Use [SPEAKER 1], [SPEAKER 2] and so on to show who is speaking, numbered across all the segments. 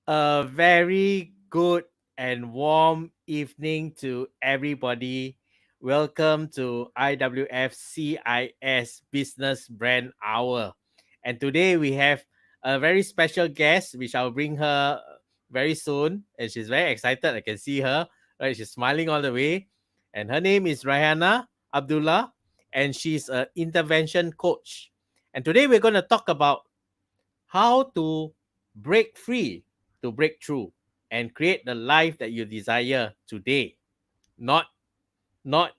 [SPEAKER 1] A very good and warm evening to everybody. Welcome to IWFCIS Business Brand Hour. And today we have a very special guest, which I'll bring her very soon. And she's very excited. I can see her. Right, she's smiling all the way. And her name is Reihana Abdullah, and she's an intervention coach. And today we're going to talk about how to break free, to break through and create the life that you desire today. Not not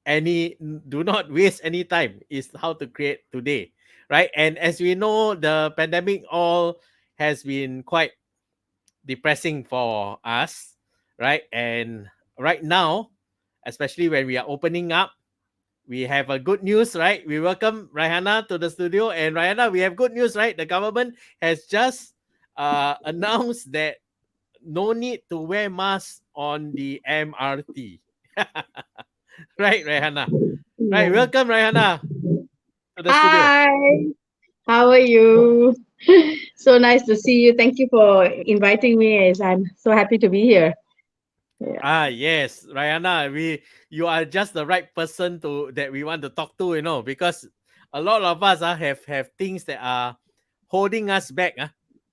[SPEAKER 1] any Do not waste any time is how to create today, right? And as we know, the pandemic all has been quite depressing for us, right? And right now, especially when we are opening up, we have a good news, right? We welcome Reihana to the studio. And Reihana, we have good news, right? The government has just announced that no need to wear masks on the MRT. Right, Reihana? Right,
[SPEAKER 2] Yeah.
[SPEAKER 1] welcome, Reihana, to the studio.
[SPEAKER 2] Hi, how are you? So nice to see you. Thank you for inviting me. As I'm so happy to be here. Yeah.
[SPEAKER 1] Yes, Reihana, you are just the right person to that we want to talk to, because a lot of us have things that are holding us back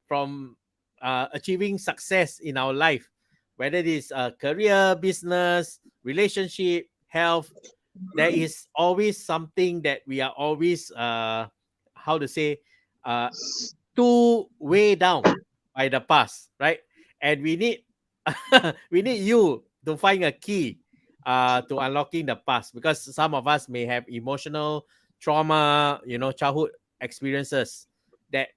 [SPEAKER 1] from achieving success in our life, whether it is career, business, relationship, health. There is always something that we are always how to say uh too way down by the past, right? And we need we need you to find a key to unlocking the past, because some of us may have emotional trauma, childhood experiences that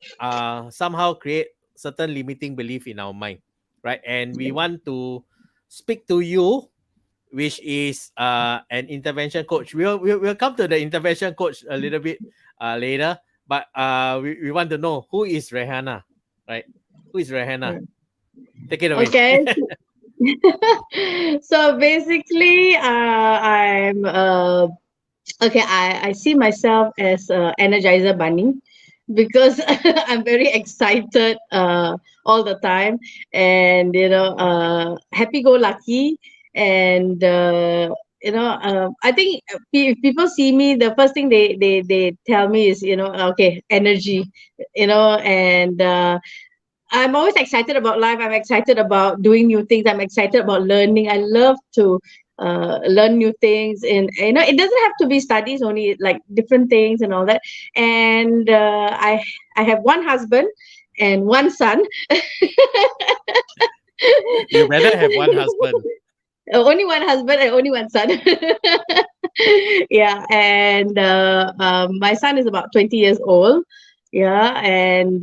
[SPEAKER 1] somehow create certain limiting belief in our mind, right? And we want to speak to you, which is an intervention coach. We'll come to the intervention coach a little bit later, but we want to know who is Reihana, right? Who is Reihana? Take it away.
[SPEAKER 2] Okay. So basically, I'm okay. I see myself as Energizer Bunny because I'm very excited all the time, and happy-go-lucky, and I think if people see me, the first thing they tell me is, okay, energy, and I'm always excited about life. I'm excited about doing new things. I'm excited about learning. I love to learn new things, and it doesn't have to be studies only, like different things and all that. And I have one husband and one son.
[SPEAKER 1] You better have one husband.
[SPEAKER 2] Only one husband and only one son. Yeah, and my son is about 20 years old. Yeah, and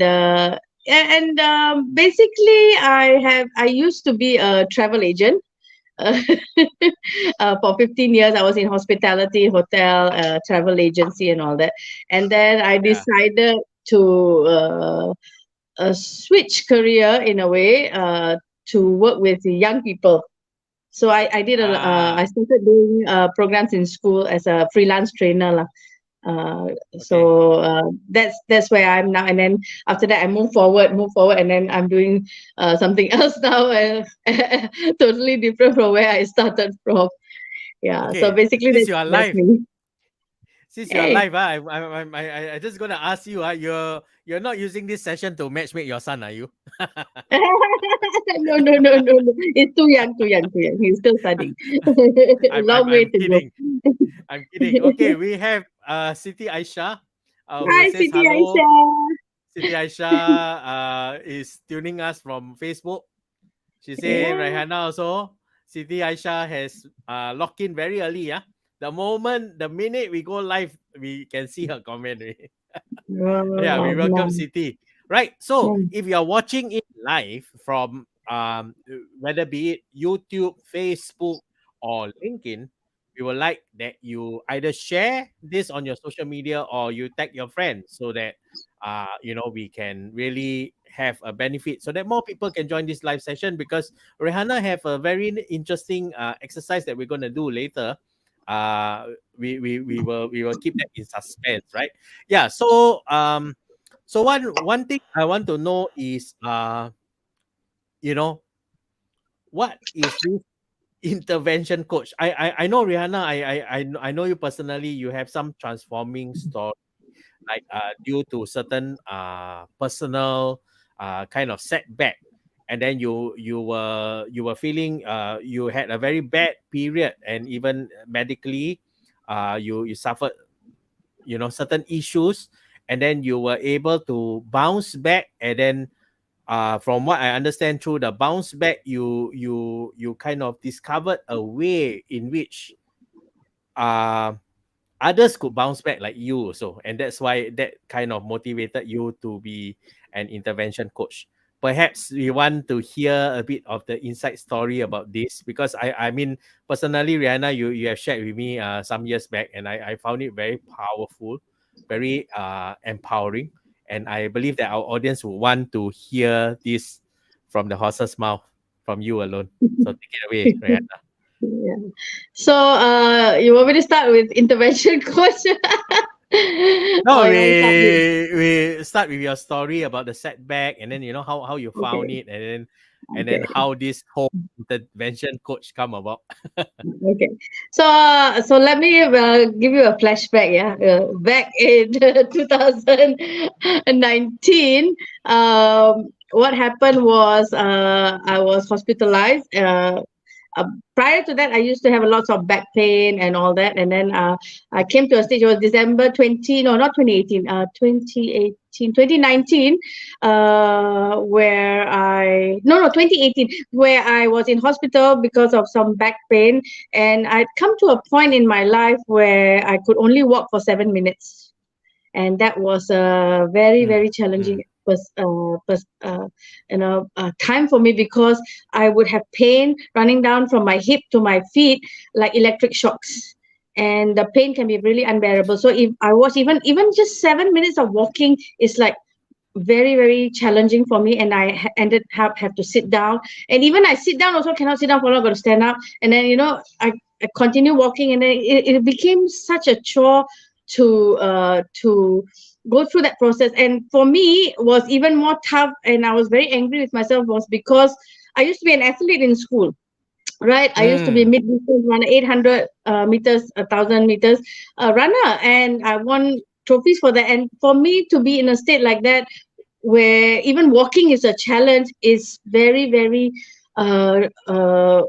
[SPEAKER 2] basically I used to be a travel agent. uh, for 15 years I was in hospitality, hotel, travel agency and all that. And then I
[SPEAKER 1] Yeah.
[SPEAKER 2] decided to switch career in a way, to work with young people. So I
[SPEAKER 1] Ah,
[SPEAKER 2] started doing programs in school as a freelance trainer lah. Uh,
[SPEAKER 1] okay.
[SPEAKER 2] that's where I'm now. And then after that, I move forward, and then I'm doing something else now, totally different from where I started from. Yeah. So
[SPEAKER 1] Okay.
[SPEAKER 2] basically,
[SPEAKER 1] Since you are
[SPEAKER 2] that's
[SPEAKER 1] alive,
[SPEAKER 2] me.
[SPEAKER 1] since you are
[SPEAKER 2] Hey.
[SPEAKER 1] alive, I just gonna ask you, you're not using this session to matchmake your son, are you?
[SPEAKER 2] No, no, no, no, no. It's too young, too young, too young. He's still studying. Long way
[SPEAKER 1] I'm
[SPEAKER 2] to go.
[SPEAKER 1] kidding. I'm kidding. Okay, we have Siti Aisha, who
[SPEAKER 2] Hi,
[SPEAKER 1] says
[SPEAKER 2] Siti
[SPEAKER 1] hello.
[SPEAKER 2] Aisha.
[SPEAKER 1] Siti Aisha is tuning us from Facebook. She say
[SPEAKER 2] Yeah.
[SPEAKER 1] Reihana also. Siti Aisha has locked in very early. Yeah, the minute we go live, we can see her comment. Yeah, we
[SPEAKER 2] Oh,
[SPEAKER 1] welcome
[SPEAKER 2] no.
[SPEAKER 1] Siti. Right. So
[SPEAKER 2] Mm.
[SPEAKER 1] if you are watching it live from whether be it YouTube, Facebook, or LinkedIn, we would like that you either share this on your social media or you tag your friends, so that we can really have a benefit, so that more people can join this live session, because Reihana have a very interesting exercise that we're going to do later. uh we will keep that in suspense, right? Yeah. So one thing I want to know is what is this intervention coach? I know, Reihana. I know you personally. You have some transforming story, like due to certain personal kind of setback, and then you were feeling you had a very bad period, and even medically you suffered certain issues, and then you were able to bounce back, and then from what I understand, through the bounce back, you kind of discovered a way in which uh others could bounce back like you also, and that's why that kind of motivated you to be an intervention coach. Perhaps we want to hear a bit of the inside story about this, because I mean, personally, Reihana, you have shared with me some years back, and I found it very powerful, very empowering, and I believe that our audience will want to hear this from the horse's mouth, from you alone. So take it away, Reihana.
[SPEAKER 2] Yeah. So, you want me to start with intervention coach?
[SPEAKER 1] No,
[SPEAKER 2] Or you want to start with
[SPEAKER 1] we start with your story about the setback, and then how you found
[SPEAKER 2] okay,
[SPEAKER 1] it, and then
[SPEAKER 2] okay.
[SPEAKER 1] how this whole intervention coach come about.
[SPEAKER 2] Okay. So, so let me give you a flashback. Yeah, back in 2019, what happened was I was hospitalized. Prior to that, I used to have lots of back pain and all that, and then I came to a stage. It was December 20, no, not 2018, 2018, 2019, where I no 2018, where I was in hospital because of some back pain, and I'd come to a point in my life where I could only walk for 7 minutes, and that was a very
[SPEAKER 1] Mm,
[SPEAKER 2] very
[SPEAKER 1] mm,
[SPEAKER 2] challenging time for me, because I would have pain running down from my hip to my feet like electric shocks, and the pain can be really unbearable. So if I was even just 7 minutes of walking is like very very challenging for me, and I ended up have to sit down, and even I sit down also cannot sit down for long, got to stand up, and then I continue walking, and then it became such a chore to go through that process. And for me was even more tough, and I was very angry with myself, was because I used to be an athlete in school, right? I used to be
[SPEAKER 1] mm.
[SPEAKER 2] mid distance runner, 800 meters, 1,000 meters runner, and I won trophies for that. And for me to be in a state like that, where even walking is a challenge, is very very uh, uh,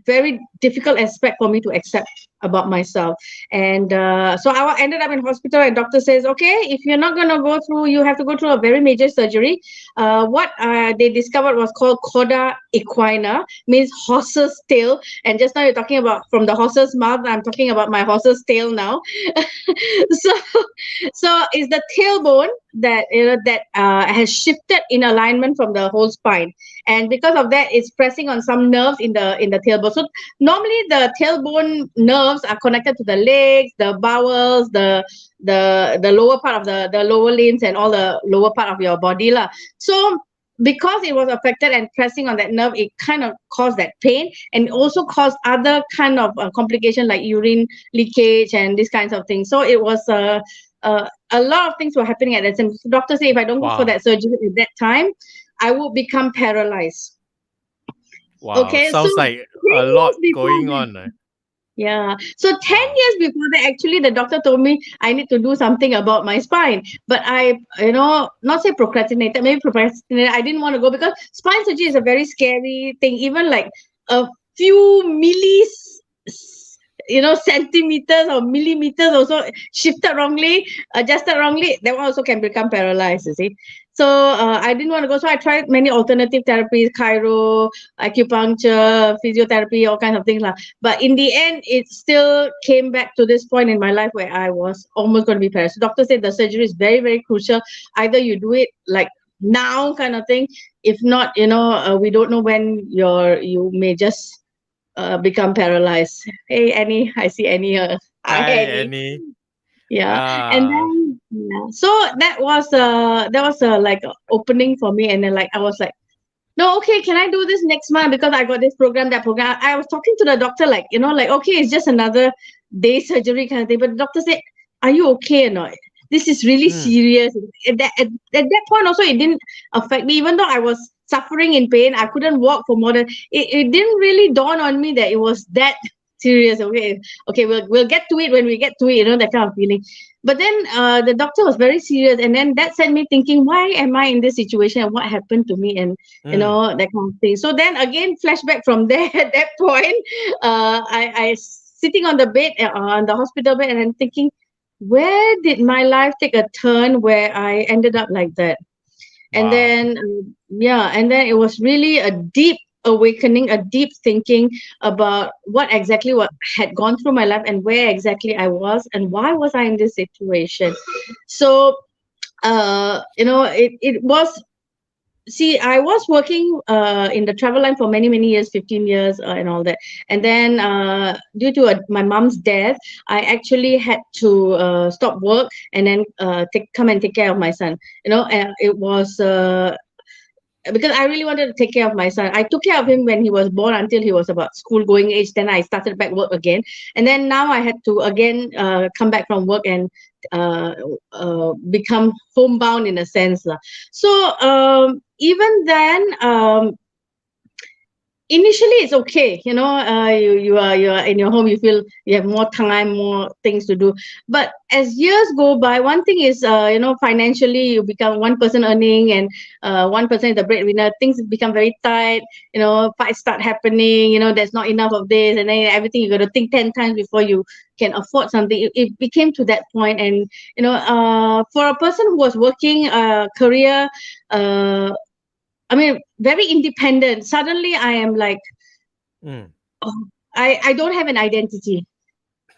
[SPEAKER 2] very difficult aspect for me to accept about myself. And so I ended up in hospital, and doctor says, okay, if you're not going to go through, you have to go through a very major surgery. What they discovered was called cauda equina, means horse's tail. And just now you're talking about from the horse's mouth, I'm talking about my horse's tail now. so so is the tailbone that has shifted in alignment from the whole spine, and because of that it's pressing on some nerves in the tailbone. So normally the tailbone nerves are connected to the legs, the bowels, the lower part of the lower limbs, and all the lower part of your body lah. So because it was affected and pressing on that nerve, it kind of caused that pain, and also caused other kind of complication like urine leakage and these kinds of things. So it was a lot of things were happening at that time. So doctor said if I don't go for
[SPEAKER 1] Wow,
[SPEAKER 2] that surgery at that time, I would become paralyzed.
[SPEAKER 1] wow,
[SPEAKER 2] Okay, so
[SPEAKER 1] sounds like
[SPEAKER 2] 10
[SPEAKER 1] a
[SPEAKER 2] years
[SPEAKER 1] lot
[SPEAKER 2] before
[SPEAKER 1] going
[SPEAKER 2] that,
[SPEAKER 1] on.
[SPEAKER 2] yeah. So 10
[SPEAKER 1] Wow.
[SPEAKER 2] years before that, actually, the doctor told me I need to do something about my spine. But I, not say procrastinated, maybe procrastinated. I didn't want to go because spine surgery is a very scary thing. Even like a few centimeters or millimeters also shifted wrongly, adjusted wrongly, that one also can become paralyzed, you see. So I didn't want to go. So I tried many alternative therapies, chiro, acupuncture, physiotherapy, all kinds of things. But in the end, it still came back to this point in my life where I was almost going to be paralyzed. So doctor said the surgery is very, very crucial. Either you do it like now kind of thing. If not, we don't know when you may just become paralyzed. Hey Annie, I see Annie here. Hi
[SPEAKER 1] Hi,
[SPEAKER 2] Annie.
[SPEAKER 1] Annie.
[SPEAKER 2] Yeah, and
[SPEAKER 1] Ah,
[SPEAKER 2] then yeah. So that was like a opening for me, and then like I was like, no, okay, can I do this next month, because I got this program, that program. I was talking to the doctor like okay, it's just another day surgery kind of thing, but the doctor said, are you okay or not? This is really
[SPEAKER 1] mm,
[SPEAKER 2] serious. At that point also, it didn't affect me, even though I was suffering in pain. I couldn't walk for more than it didn't really dawn on me that it was that serious. Okay, we'll get to it when we get to it, that kind of feeling. But then the doctor was very serious, and then that set me thinking, why am I in this situation and what happened to me, and that kind of thing. So then again, flashback from there. At that point, I sitting on the bed, on the hospital bed, and I'm thinking, where did my life take a turn where I ended up like that? And
[SPEAKER 1] Wow.
[SPEAKER 2] then and then it was really a deep awakening, a deep thinking about what had gone through my life and where exactly I was and why was I in this situation. So it was, see, I was working in the travel line for many, many years, 15 years and all that. And then due to my mom's death, I actually had to stop work and then come and take care of my son. It was because I really wanted to take care of my son. I took care of him when he was born until he was about school going age. Then I started back work again. And then now I had to again come back from work and become homebound in a sense. So even then, initially it's okay, you are in your home, you feel you have more time, more things to do. But as years go by, one thing is financially you become one person earning and one person is the breadwinner, things become very tight, fights start happening, there's not enough of this, and then everything you got to think 10 times before you can afford something. It became to that point. And for a person who was working career, very independent. Suddenly, I am like, I don't have an identity.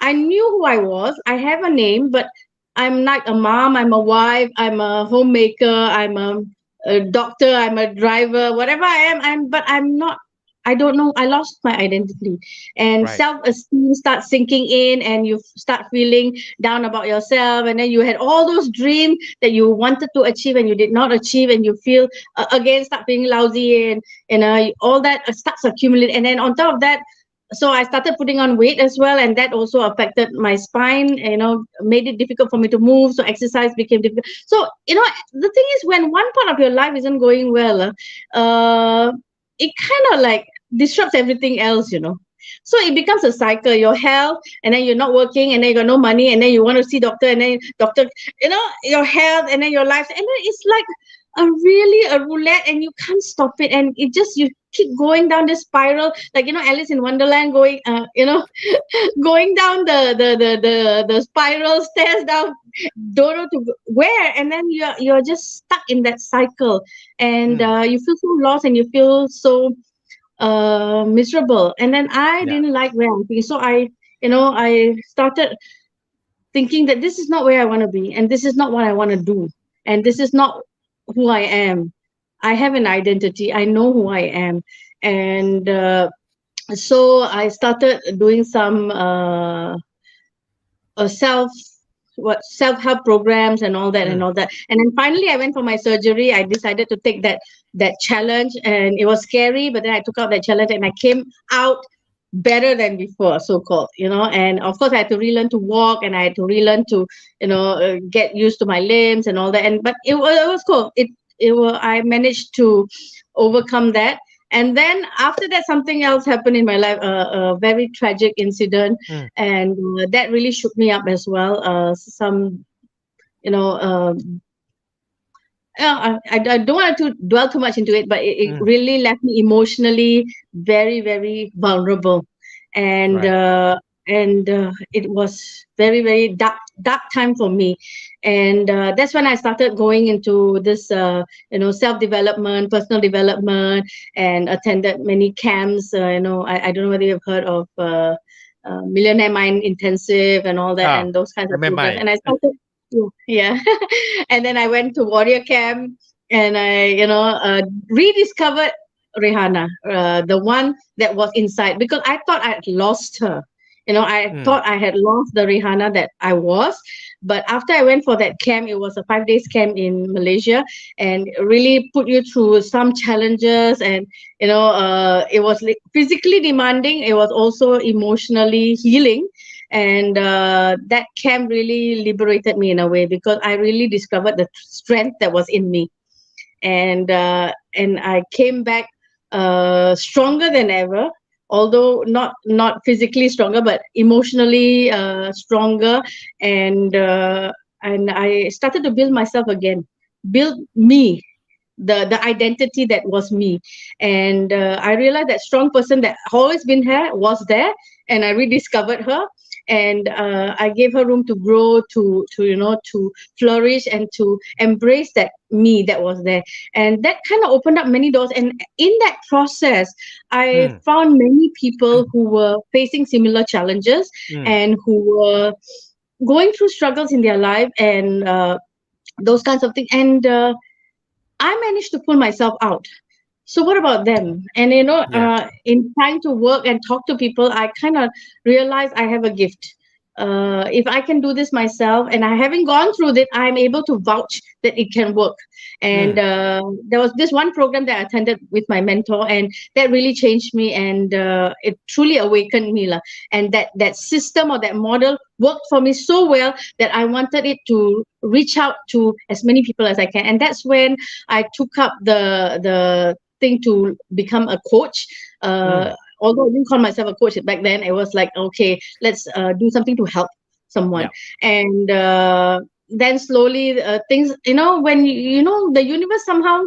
[SPEAKER 2] I knew who I was. I have a name, but I'm not a mom. I'm a wife. I'm a homemaker. I'm a doctor. I'm a driver. Whatever I am, but I'm not. I don't know. I lost my identity, and self-esteem starts sinking in, and you start feeling down about yourself. And then you had all those dreams that you wanted to achieve and you did not achieve, and you feel again start feeling lousy, and all that starts accumulating. And then on top of that, so I started putting on weight as well, and that also affected my spine, made it difficult for me to move. So exercise became difficult. So the thing is, when one part of your life isn't going well, it kind of like disrupts everything else. So it becomes a cycle. Your health, and then you're not working, and then you got no money, and then you want to see doctor, and then doctor, your health, and then your life, and then it's like a roulette, and you can't stop it, and it just, you keep going down this spiral, like Alice in Wonderland, going going down the spiral stairs down, don't know to where, and then you're just stuck in that cycle, and you feel so lost, and you feel so miserable. And then I didn't like where I'm being, so I started thinking that this is not where I want to be, and this is not what I want to do, and this is not who I am. I have an identity. I know who I am. And so I started doing some self-help programs and all that and all that. And then finally I went for my surgery. I decided to take that challenge, and it was scary, but then I took out that challenge and I came out better than before, so-called, and of course I had to relearn to walk, and I had to relearn to get used to my limbs and all that, but it was cool. I managed to overcome that. And then after that, something else happened in my life, a very tragic incident, and that really shook me up as well. I don't want to dwell too much into it, but it really left me emotionally very, very vulnerable, and it was very, very dark time for me. And that's when I started going into this self-development, personal development, and attended many camps. I don't know whether you've heard of Millionaire Mind Intensive and all that, and those kinds of things. And I started, and then I went to Warrior Camp, and I rediscovered Reihana, the one that was inside, because I thought I had lost her. I thought I had lost the Reihana that I was. But after I went for that camp, it was a 5 days camp in Malaysia, and it really put you through some challenges. And it was physically demanding. It was also emotionally healing. And that camp really liberated me in a way, because I really discovered the strength that was in me. and I came back stronger than ever, although not physically stronger, but emotionally stronger. And uh, and I started to build myself again, build me, the identity that was me. And I realized that strong person that always been here was there, and I rediscovered her. And I gave her room to grow, to flourish, and to embrace that me that was there. And that kind of opened up many doors. And in that process, I
[SPEAKER 1] Mm,
[SPEAKER 2] found many people who were facing similar challenges,
[SPEAKER 1] mm.
[SPEAKER 2] and who were going through struggles in their life, and those kinds of things. And I managed to pull myself out. So what about them? And
[SPEAKER 1] Yeah.
[SPEAKER 2] in trying to work and talk to people, I kind of realized I have a gift. If I can do this myself, and I haven't gone through it, I'm able to vouch that it can work. And
[SPEAKER 1] Mm,
[SPEAKER 2] there was this one program that I attended with my mentor, and that really changed me, and it truly awakened me, lah. And that system or that model worked for me so well that I wanted it to reach out to as many people as I can. And that's when I took up the thing to become a coach.
[SPEAKER 1] mm.
[SPEAKER 2] Although I didn't call myself a coach back then, it was like, okay, let's do something to help someone.
[SPEAKER 1] Yeah.
[SPEAKER 2] And then slowly things, when the universe somehow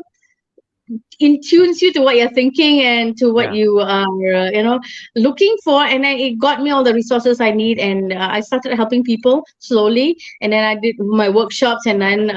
[SPEAKER 2] in tunes you to what you're thinking and to what
[SPEAKER 1] Yeah.
[SPEAKER 2] you are looking for. And then it got me all the resources I need, and I started helping people slowly. And then I did my workshops, and then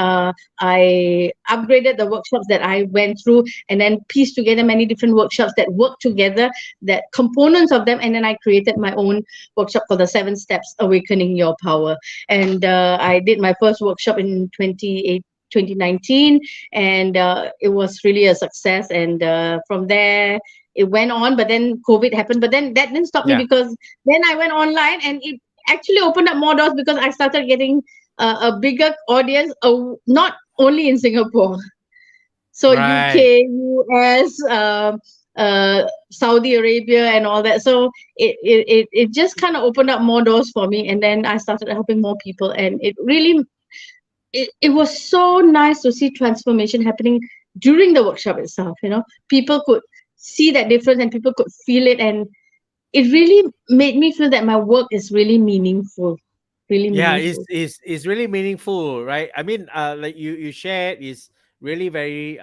[SPEAKER 2] I upgraded the workshops that I went through, and then pieced together many different workshops that work together, that components of them. And then I created my own workshop called the 7 Steps Awakening Your Power. And I did my first workshop in 2019, and it was really a success. And from there it went on, but then COVID happened. But then that didn't stop me,
[SPEAKER 1] Yeah.
[SPEAKER 2] because then I went online, and it actually opened up more doors, because I started getting a bigger audience, not only in Singapore, so
[SPEAKER 1] Right.
[SPEAKER 2] UK, US, Saudi Arabia, and all that. So it just kind of opened up more doors for me, and then I started helping more people. And it was so nice to see transformation happening during the workshop itself. People could see that difference, and people could feel it. And it really made me feel that my work is really meaningful, really
[SPEAKER 1] Yeah, it's
[SPEAKER 2] meaningful.
[SPEAKER 1] it's it's really meaningful, right? I mean, like you shared is really very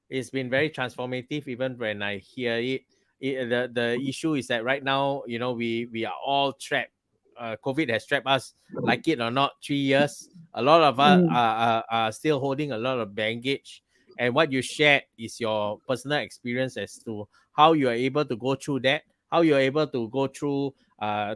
[SPEAKER 1] it's been very transformative. Even when I hear it, the issue is that right now, we are all trapped. COVID has trapped us, like it or not, 3 years. A lot of us
[SPEAKER 2] Mm,
[SPEAKER 1] are still holding a lot of baggage. And what you shared is your personal experience as to how you are able to go through that, how you are able to go through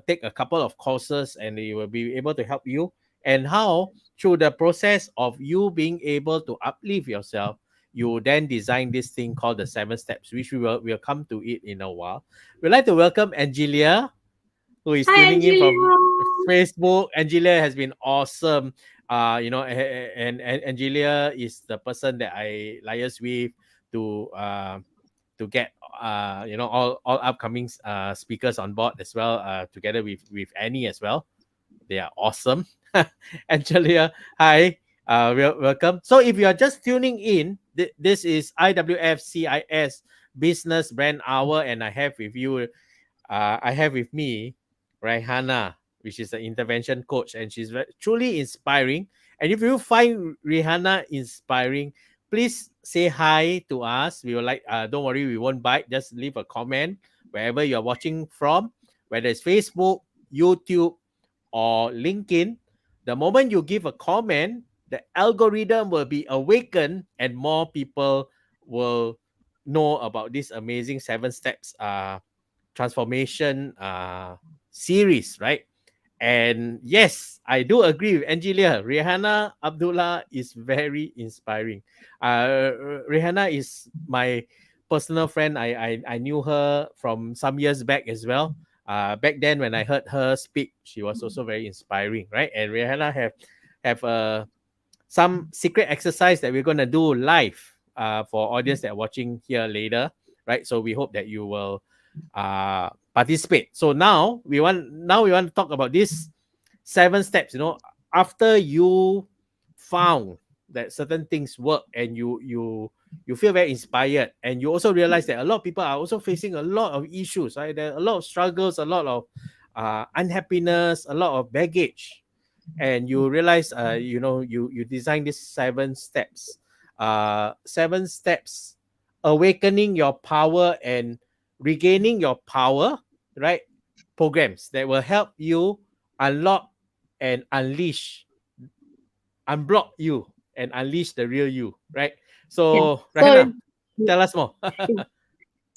[SPEAKER 1] take a couple of courses, and they will be able to help you, and how through the process of you being able to uplift yourself, you then design this thing called the 7 steps, which we'll come to it in a while. We'd like to welcome Angelia, who is
[SPEAKER 2] hi,
[SPEAKER 1] tuning in from
[SPEAKER 2] Angelia.
[SPEAKER 1] Facebook. Angelia has been awesome. And Angelia is the person that I liaise with to get all upcoming speakers on board as well, together with Annie as well. They are awesome. Angelia, hi. Welcome. So if you are just tuning in, this is IWFCIS Business Brand Hour, and I have with me Reihana, which is an intervention coach, and she's truly inspiring. And if you find Reihana inspiring, please say hi to us. We will like, don't worry, we won't bite. Just leave a comment wherever you're watching from, whether it's Facebook, YouTube, or LinkedIn. The moment you give a comment, the algorithm will be awakened, and more people will know about this amazing 7 steps transformation series, right? And yes, I do agree with Angelia. Reihana Abdullah is very inspiring. Reihana is my personal friend. I knew her from some years back as well. Back then, when I heard her speak, she was also very inspiring, right? And Reihana have some secret exercise that we're gonna do live for audience that are watching here later, right? So we hope that you will participate. So now we want to talk about these 7 steps. After you found that certain things work, and you feel very inspired, and you also realize that a lot of people are also facing a lot of issues, right? There are a lot of struggles, a lot of unhappiness, a lot of baggage, and you realize you design these 7 steps, 7 steps, awakening your power and regaining your power, right? Programs that will help you unlock and unblock you and unleash the real you, right?
[SPEAKER 2] Yeah.
[SPEAKER 1] So
[SPEAKER 2] So
[SPEAKER 1] Reihana, tell us more.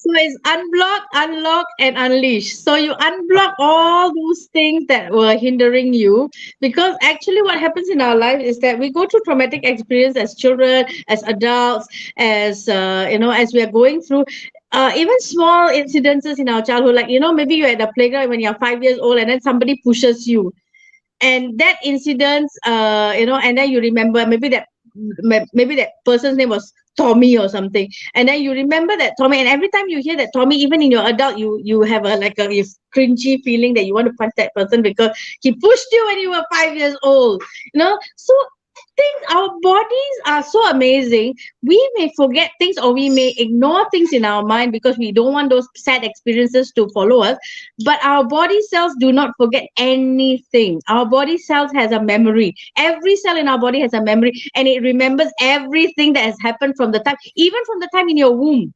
[SPEAKER 2] So it's unblock, unlock, and unleash. So you unblock all those things that were hindering you, because actually what happens in our life is that we go through traumatic experience as children, as adults, as as we are going through. Even small incidences in our childhood, like maybe you're at the playground when you're 5 years old, and then somebody pushes you, and that incident, and then you remember maybe that person's name was Tommy or something, and then you remember that Tommy, and every time you hear that Tommy, even in your adult, you have a cringy feeling that you want to punch that person because he pushed you when you were 5 years old. So things, our bodies are so amazing. We may forget things, or we may ignore things in our mind because we don't want those sad experiences to follow us, but our body cells do not forget anything. Our body cells has a memory. Every cell in our body has a memory, and it remembers everything that has happened from the time, even from the time in your womb.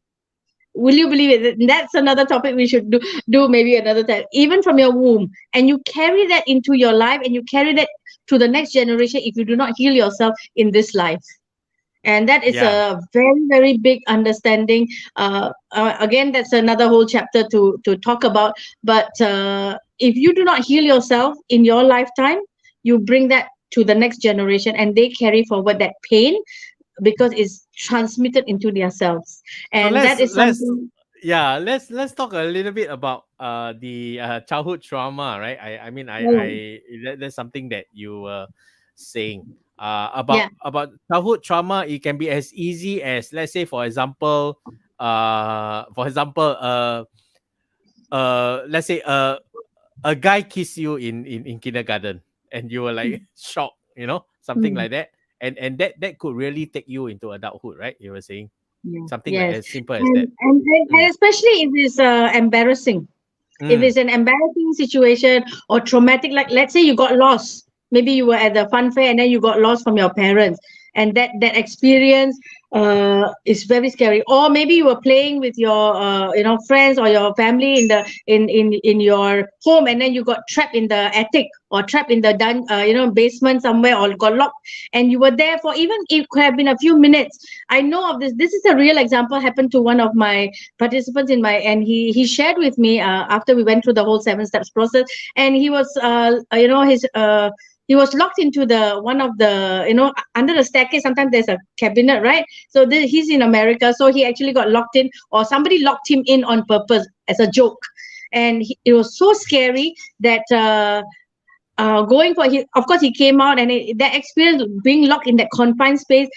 [SPEAKER 2] Will you believe it? That's another topic we should do maybe another time. Even from your womb, and you carry that into your life, and you carry that to the next generation if you do not heal yourself in this life. And that is
[SPEAKER 1] Yeah.
[SPEAKER 2] a very, very big understanding. Again, that's another whole chapter to talk about. But if you do not heal yourself in your lifetime, you bring that to the next generation, and they carry forward that pain because it's transmitted into their cells.
[SPEAKER 1] So
[SPEAKER 2] And that
[SPEAKER 1] let's
[SPEAKER 2] is
[SPEAKER 1] let's
[SPEAKER 2] something.
[SPEAKER 1] yeah, let's talk a little bit about the childhood trauma, right? I mean that's something that you were saying
[SPEAKER 2] Yeah.
[SPEAKER 1] about childhood trauma. It can be as easy as, let's say, for example, let's say a guy kiss you in kindergarten, and you were like shocked, something
[SPEAKER 2] Mm.
[SPEAKER 1] like that, and that could really take you into adulthood, right? You were saying
[SPEAKER 2] Yeah.
[SPEAKER 1] something like
[SPEAKER 2] Yes.
[SPEAKER 1] as simple as that.
[SPEAKER 2] And
[SPEAKER 1] Mm.
[SPEAKER 2] especially if it's embarrassing. If
[SPEAKER 1] Mm.
[SPEAKER 2] it's an embarrassing situation or traumatic, like let's say you got lost, maybe you were at the fun fair and then you got lost from your parents, and that experience is very scary. Or maybe you were playing with your friends or your family in your home, and then you got trapped in the attic or trapped in the basement somewhere, or got locked, and you were there for, even it could have been a few minutes. I know of this is a real example, happened to one of my participants and he shared with me after we went through the whole 7 steps process, and he was he was locked into the one of the under the staircase. Sometimes there's a cabinet, right? So he's in America, so he actually got locked in, or somebody locked him in on purpose as a joke, and it was so scary that going for his, of course he came out, and that experience being locked in that confined space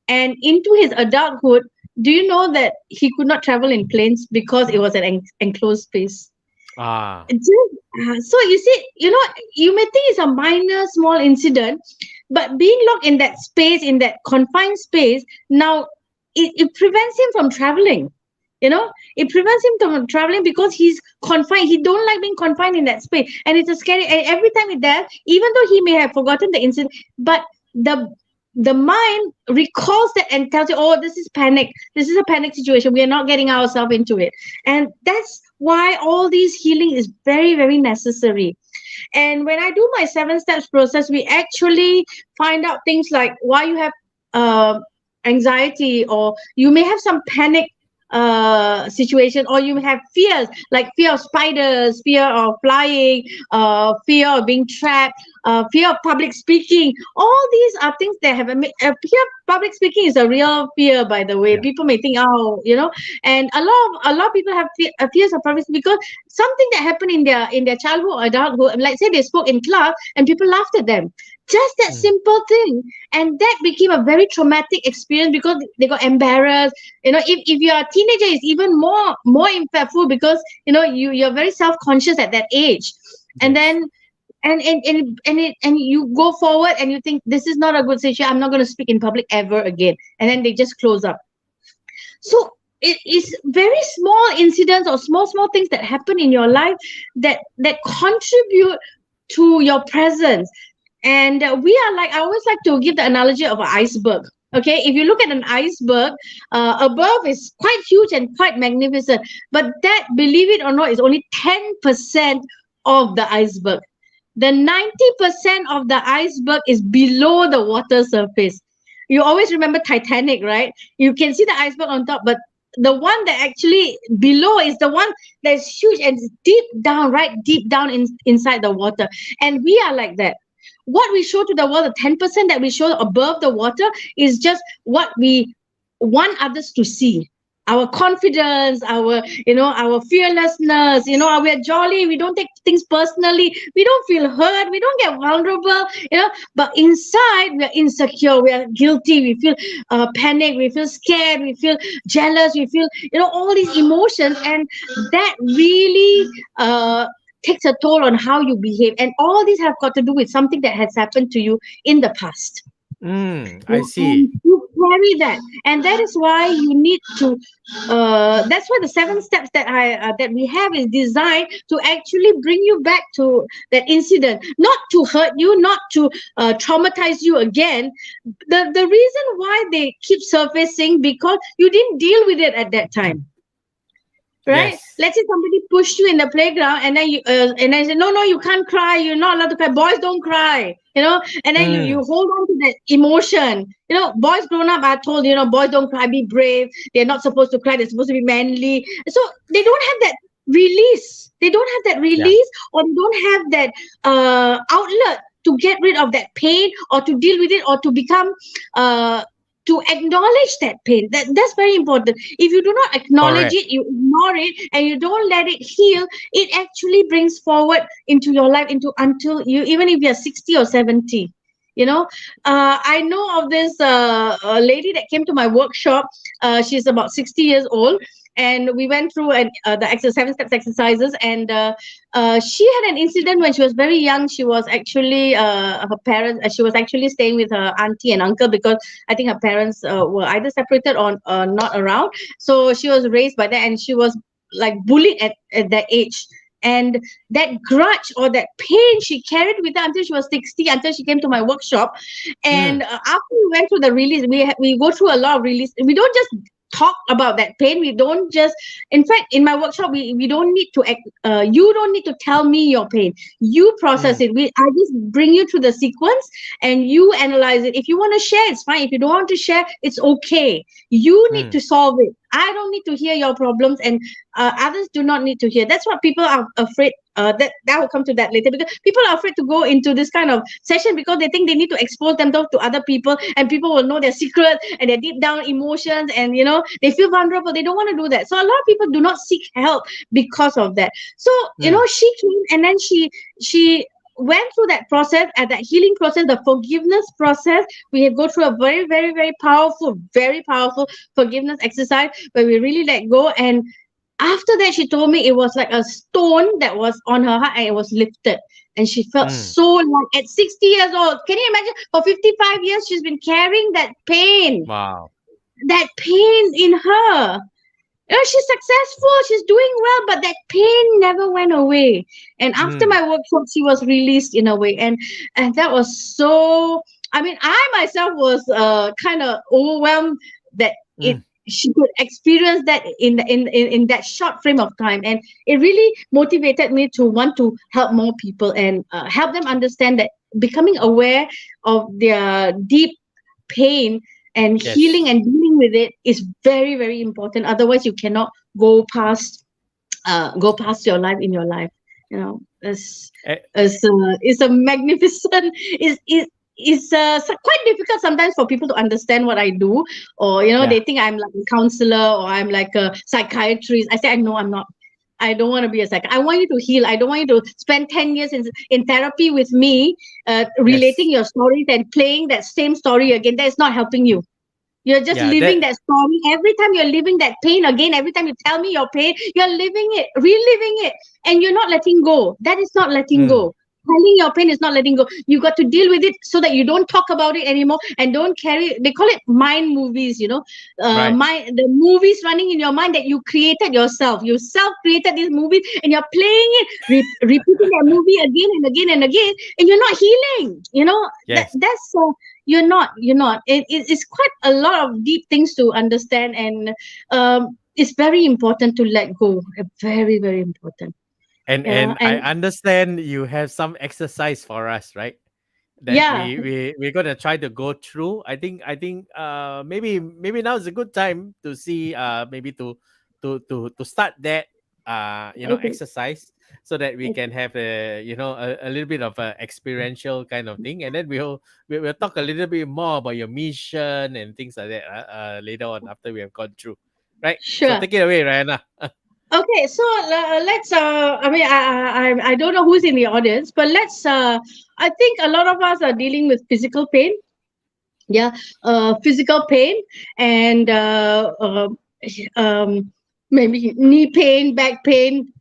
[SPEAKER 2] and into his adulthood. Do you know that he could not travel in planes because it was an enclosed space?
[SPEAKER 1] Ah.
[SPEAKER 2] So you see, you may think it's a minor, small incident, but being locked in that space, in that confined space, now it prevents him from traveling. It prevents him from traveling because he's confined. He don't like being confined in that space, and it's a scary. And every time he's there, even though he may have forgotten the incident, but the mind recalls that and tells you, oh, this is panic. This is a panic situation. We are not getting ourselves into it. And that's why all these healing is very, very necessary. And when I do my 7 steps process, we actually find out things like why you have anxiety, or you may have some panic situation, or you have fears like fear of spiders, fear of flying, fear of being trapped, fear of public speaking. All these are things that have fear of public speaking is a real fear, by the way.
[SPEAKER 1] Yeah.
[SPEAKER 2] People may think, and a lot of people have fears of public speaking because something that happened in their childhood or adulthood, like say they spoke in class and people laughed at them, just that
[SPEAKER 1] Mm.
[SPEAKER 2] simple thing, and that became a very traumatic experience because they got embarrassed. If you're a teenager, it's even more impactful because you're very self-conscious at that age. And
[SPEAKER 1] Yes.
[SPEAKER 2] then And you go forward and you think this is not a good situation. I'm not going to speak in public ever again, and then they just close up. So it is very small incidents or small things that happen in your life that contribute to your presence. And we are like, I always like to give the analogy of an iceberg. Okay, if you look at an iceberg, above is quite huge and quite magnificent, but that, believe it or not, is only 10% of the iceberg. The 90% of the iceberg is below the water surface. You always remember Titanic, right? You can see the iceberg on top, but the one that actually below is the one that's huge and deep down, right? Deep down inside the water. And we are like that. What we show to the world, the 10% that we show above the water, is just what we want others to see. Our confidence, our fearlessness, we're jolly, we don't take things personally, we don't feel hurt, we don't get vulnerable, but inside we're insecure, we are guilty, we feel panic, we feel scared, we feel jealous, we feel, all these emotions, and that really takes a toll on how you behave. And all these have got to do with something that has happened to you in the past.
[SPEAKER 1] I see.
[SPEAKER 2] You carry that, and that is why you need to. That's why the 7 steps that we have is designed to actually bring you back to that incident, not to hurt you, not to traumatize you again. The reason why they keep surfacing, because you didn't deal with it at that time. Right?
[SPEAKER 1] Yes.
[SPEAKER 2] Let's say somebody pushed you in the playground, and then you and I said, no, you can't cry. You're not allowed to cry. Boys don't cry. And then you hold on to that emotion. Boys grown up are told, boys don't cry. Be brave. They're not supposed to cry. They're supposed to be manly. So they don't have that release. They don't have that release, or they don't have that outlet to get rid of that pain, or to deal with it, or to become to acknowledge that pain. That's very important. If you do not acknowledge it, you ignore it, and you don't let it heal, it actually brings forward into your life until you, even if you're 60 or 70. I know of this lady that came to my workshop. She's about 60 years old, and we went through the 7 steps exercises, and she had an incident when she was very young. She was actually her parents. She was actually staying with her auntie and uncle, because I think her parents were either separated or not around. So she was raised by that, and she was like bullied at that age. And that grudge or that pain she carried with her until she was 60, until she came to my workshop. And after we went through the release, we go through a lot of release. We don't just talk about that pain. We don't just, in fact, in my workshop, we don't need to you don't need to tell me your pain. You process it. I just bring you through the sequence, and you analyze it. If you want to share, it's fine. If you don't want to share, it's okay. You need to solve it. I don't need to hear your problems, and others do not need to hear. That's what people are afraid. That will come to that later, because people are afraid to go into this kind of session, because they think they need to expose themselves to other people, and people will know their secret and their deep down emotions, and they feel vulnerable. They don't want to do that. So a lot of people do not seek help because of that. So she came, and then she went through that process, at that healing process, the forgiveness process. We have go through a very, very, very powerful forgiveness exercise where we really let go. And after that, she told me it was like a stone that was on her heart, and it was lifted. And she felt so light at 60 years old. Can you imagine? For 55 years, she's been carrying that pain.
[SPEAKER 1] Wow.
[SPEAKER 2] That pain in her. She's successful, she's doing well, but that pain never went away. And after my workshop, she was released in a way. And that was so, I myself was kind of overwhelmed that she could experience that in that short frame of time. And it really motivated me to want to help more people and help them understand that becoming aware of their deep pain and healing and dealing with it is very, very important. Otherwise, you cannot go past your life in your life. It's a magnificent. It's quite difficult sometimes for people to understand what I do, or they think I'm like a counselor or I'm like a psychiatrist. I say, no, I'm not. I don't want to be a psychiatrist. I want you to heal. I don't want you to spend 10 years in therapy with me, relating your stories and playing that same story again. That is not helping you. You're just living that story. Every time you're living that pain again, every time you tell me your pain, you're living it, reliving it, and you're not letting go. That is not letting go. telling your pain is not letting go. You got to deal with it so that you don't talk about it anymore and don't carry. They call it mind movies.
[SPEAKER 1] Right.
[SPEAKER 2] The movies running in your mind that you created yourself. You self created this movie and you're playing it, repeating that movie again and again and again, and you're not healing.
[SPEAKER 1] Yes.
[SPEAKER 2] That's you're not. It's quite a lot of deep things to understand, and it's very important to let go. Very, very important.
[SPEAKER 1] And I
[SPEAKER 2] And
[SPEAKER 1] understand you have some exercise for us, right? That
[SPEAKER 2] yeah.
[SPEAKER 1] we're gonna try to go through. I think maybe now is a good time to see maybe to start that
[SPEAKER 2] Okay.
[SPEAKER 1] exercise, so that we
[SPEAKER 2] Okay.
[SPEAKER 1] can have a little bit of a experiential kind of thing, and then we'll talk a little bit more about your mission and things like that later on after we have gone through, right? So
[SPEAKER 2] Sure.
[SPEAKER 1] take it away, Rihanna.
[SPEAKER 2] Okay, so let's. I mean, I don't know who's in the audience, but let's. I think a lot of us are dealing with physical pain. Yeah, physical pain, and um, maybe knee pain, back pain.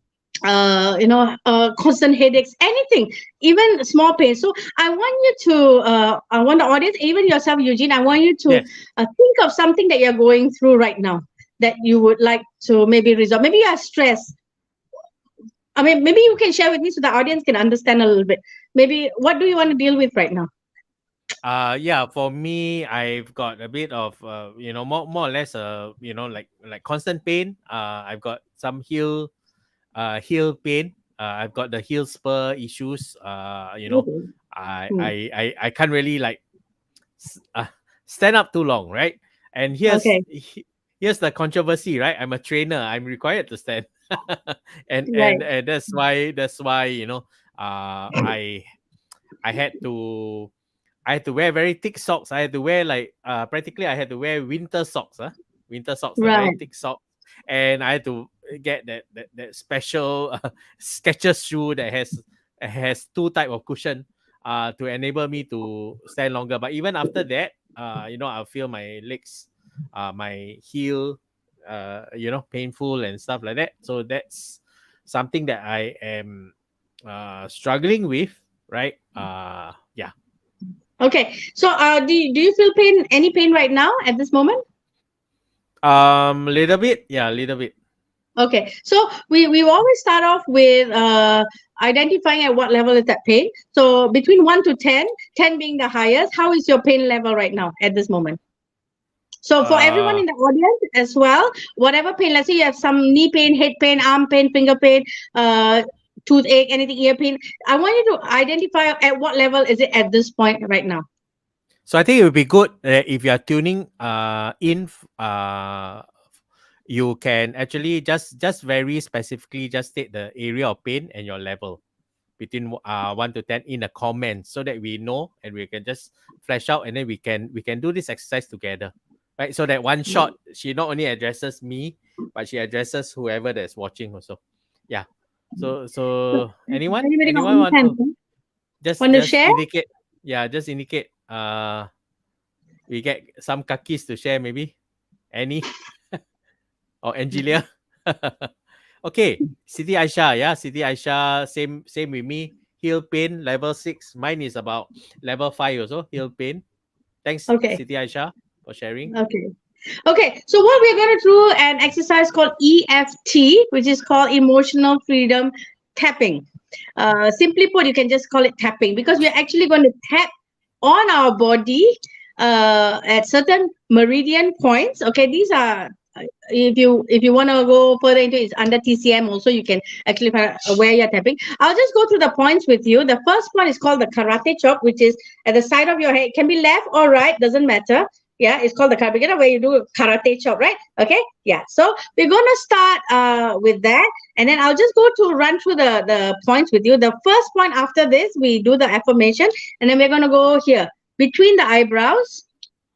[SPEAKER 2] Constant headaches, anything, even small pain. So I want you to. I want the audience, even yourself, Eugene. I want you to
[SPEAKER 1] Yes.
[SPEAKER 2] think of something that you're going through right now that you would like to maybe resolve. Maybe you are stressed. I mean, maybe you can share with me so the audience can understand a little bit. Maybe what do you want to deal with right now?
[SPEAKER 1] Yeah, for me, I've got a bit of more or less like constant pain. I've got some heel pain. I've got the heel spur issues.
[SPEAKER 2] Okay. Hmm.
[SPEAKER 1] I can't really like s- uh, stand up too long, right? And
[SPEAKER 2] Okay.
[SPEAKER 1] here's the controversy, right? I'm a trainer. I'm required to stand,
[SPEAKER 2] Right.
[SPEAKER 1] and that's why I had to wear very thick socks. I had to wear like practically I had to wear winter socks, winter socks, a very
[SPEAKER 2] Right.
[SPEAKER 1] thick sock, and I had to get that special Skechers shoe that has two type of cushion, to enable me to stand longer. But even after that, I'll feel my legs, my heel, painful and stuff like that. So that's something that I am struggling with, right? Yeah.
[SPEAKER 2] Okay. So, do you feel pain? Any pain right now at this moment?
[SPEAKER 1] Little bit, yeah, little bit.
[SPEAKER 2] Okay. So we always start off with identifying at what level is that pain. So between 1 to 10, 10 being the highest. How is your pain level right now at this moment? So for everyone
[SPEAKER 1] Uh,
[SPEAKER 2] in the audience as well, whatever pain, let's say you have some knee pain, head pain, arm pain, finger pain, uh, toothache, anything, ear pain. I want you to identify at what level is it at this point right now.
[SPEAKER 1] so I think it would be good if you are tuning you can actually just very specifically just state the area of pain and your level between 1 to 10 in a comment, so that we know and we can just flash out, and then we can do this exercise together, right? So that one shot, she not only addresses me, but she addresses whoever that's watching also. Yeah.
[SPEAKER 2] So,
[SPEAKER 1] So
[SPEAKER 2] anybody got
[SPEAKER 1] anyone
[SPEAKER 2] any
[SPEAKER 1] want
[SPEAKER 2] hands?
[SPEAKER 1] to
[SPEAKER 2] Want to
[SPEAKER 1] just
[SPEAKER 2] share?
[SPEAKER 1] indicate, yeah, just indicate, we get some kakis to share, maybe Annie or Angelia. Okay, Siti Aisha, yeah, Siti Aisha, same with me. Heel pain level 6. Mine is about level 5 also. Heel pain. Thanks,
[SPEAKER 2] Okay.
[SPEAKER 1] Siti Aisha, for sharing.
[SPEAKER 2] Okay. Okay. So what we're going to do an exercise called EFT, which is called emotional freedom tapping. Simply put, you can just call it tapping because we're actually going to tap on our body at certain meridian points. Okay, these are if you want to go further into it, it's under TCM also. You can actually find out where you're tapping. I'll just go through the points with you. The first one is called the karate chop, which is at the side of your head. It can be left or right, doesn't matter. Yeah, it's called the karate, where you do a karate chop, right? Okay, yeah. So we're gonna start with that, and then I'll just go to run through the points with you. The first point after this, we do the affirmation, and then we're gonna go here between the eyebrows.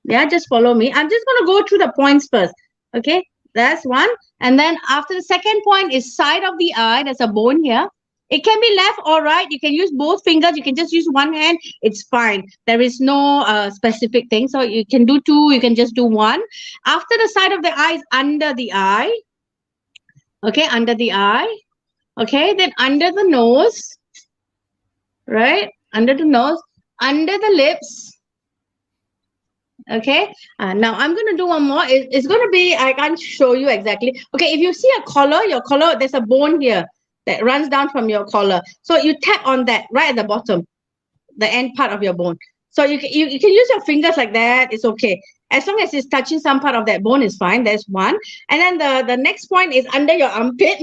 [SPEAKER 2] Yeah, just follow me. I'm just gonna go through the points first. Okay, that's one, and then after the second point is side of the eye. There's a bone here. It can be left or right. You can use both fingers. You can just use one hand. It's fine. There is no specific thing. So you can do two. You can just do one. After the side of the eye is under the eye. Okay, under the eye. Okay, then under the nose. right? Under the nose, under the lips. Okay. Now I'm going to do one more. It's going to be, I can't show you exactly. Okay. If you see a collar, your collar, there's a bone here that runs down from your collar. So you tap on that right at the bottom, the end part of your bone. So you can use your fingers like that. It's okay. As long as it's touching some part of that bone is fine. That's one. And then the next point is under your armpit.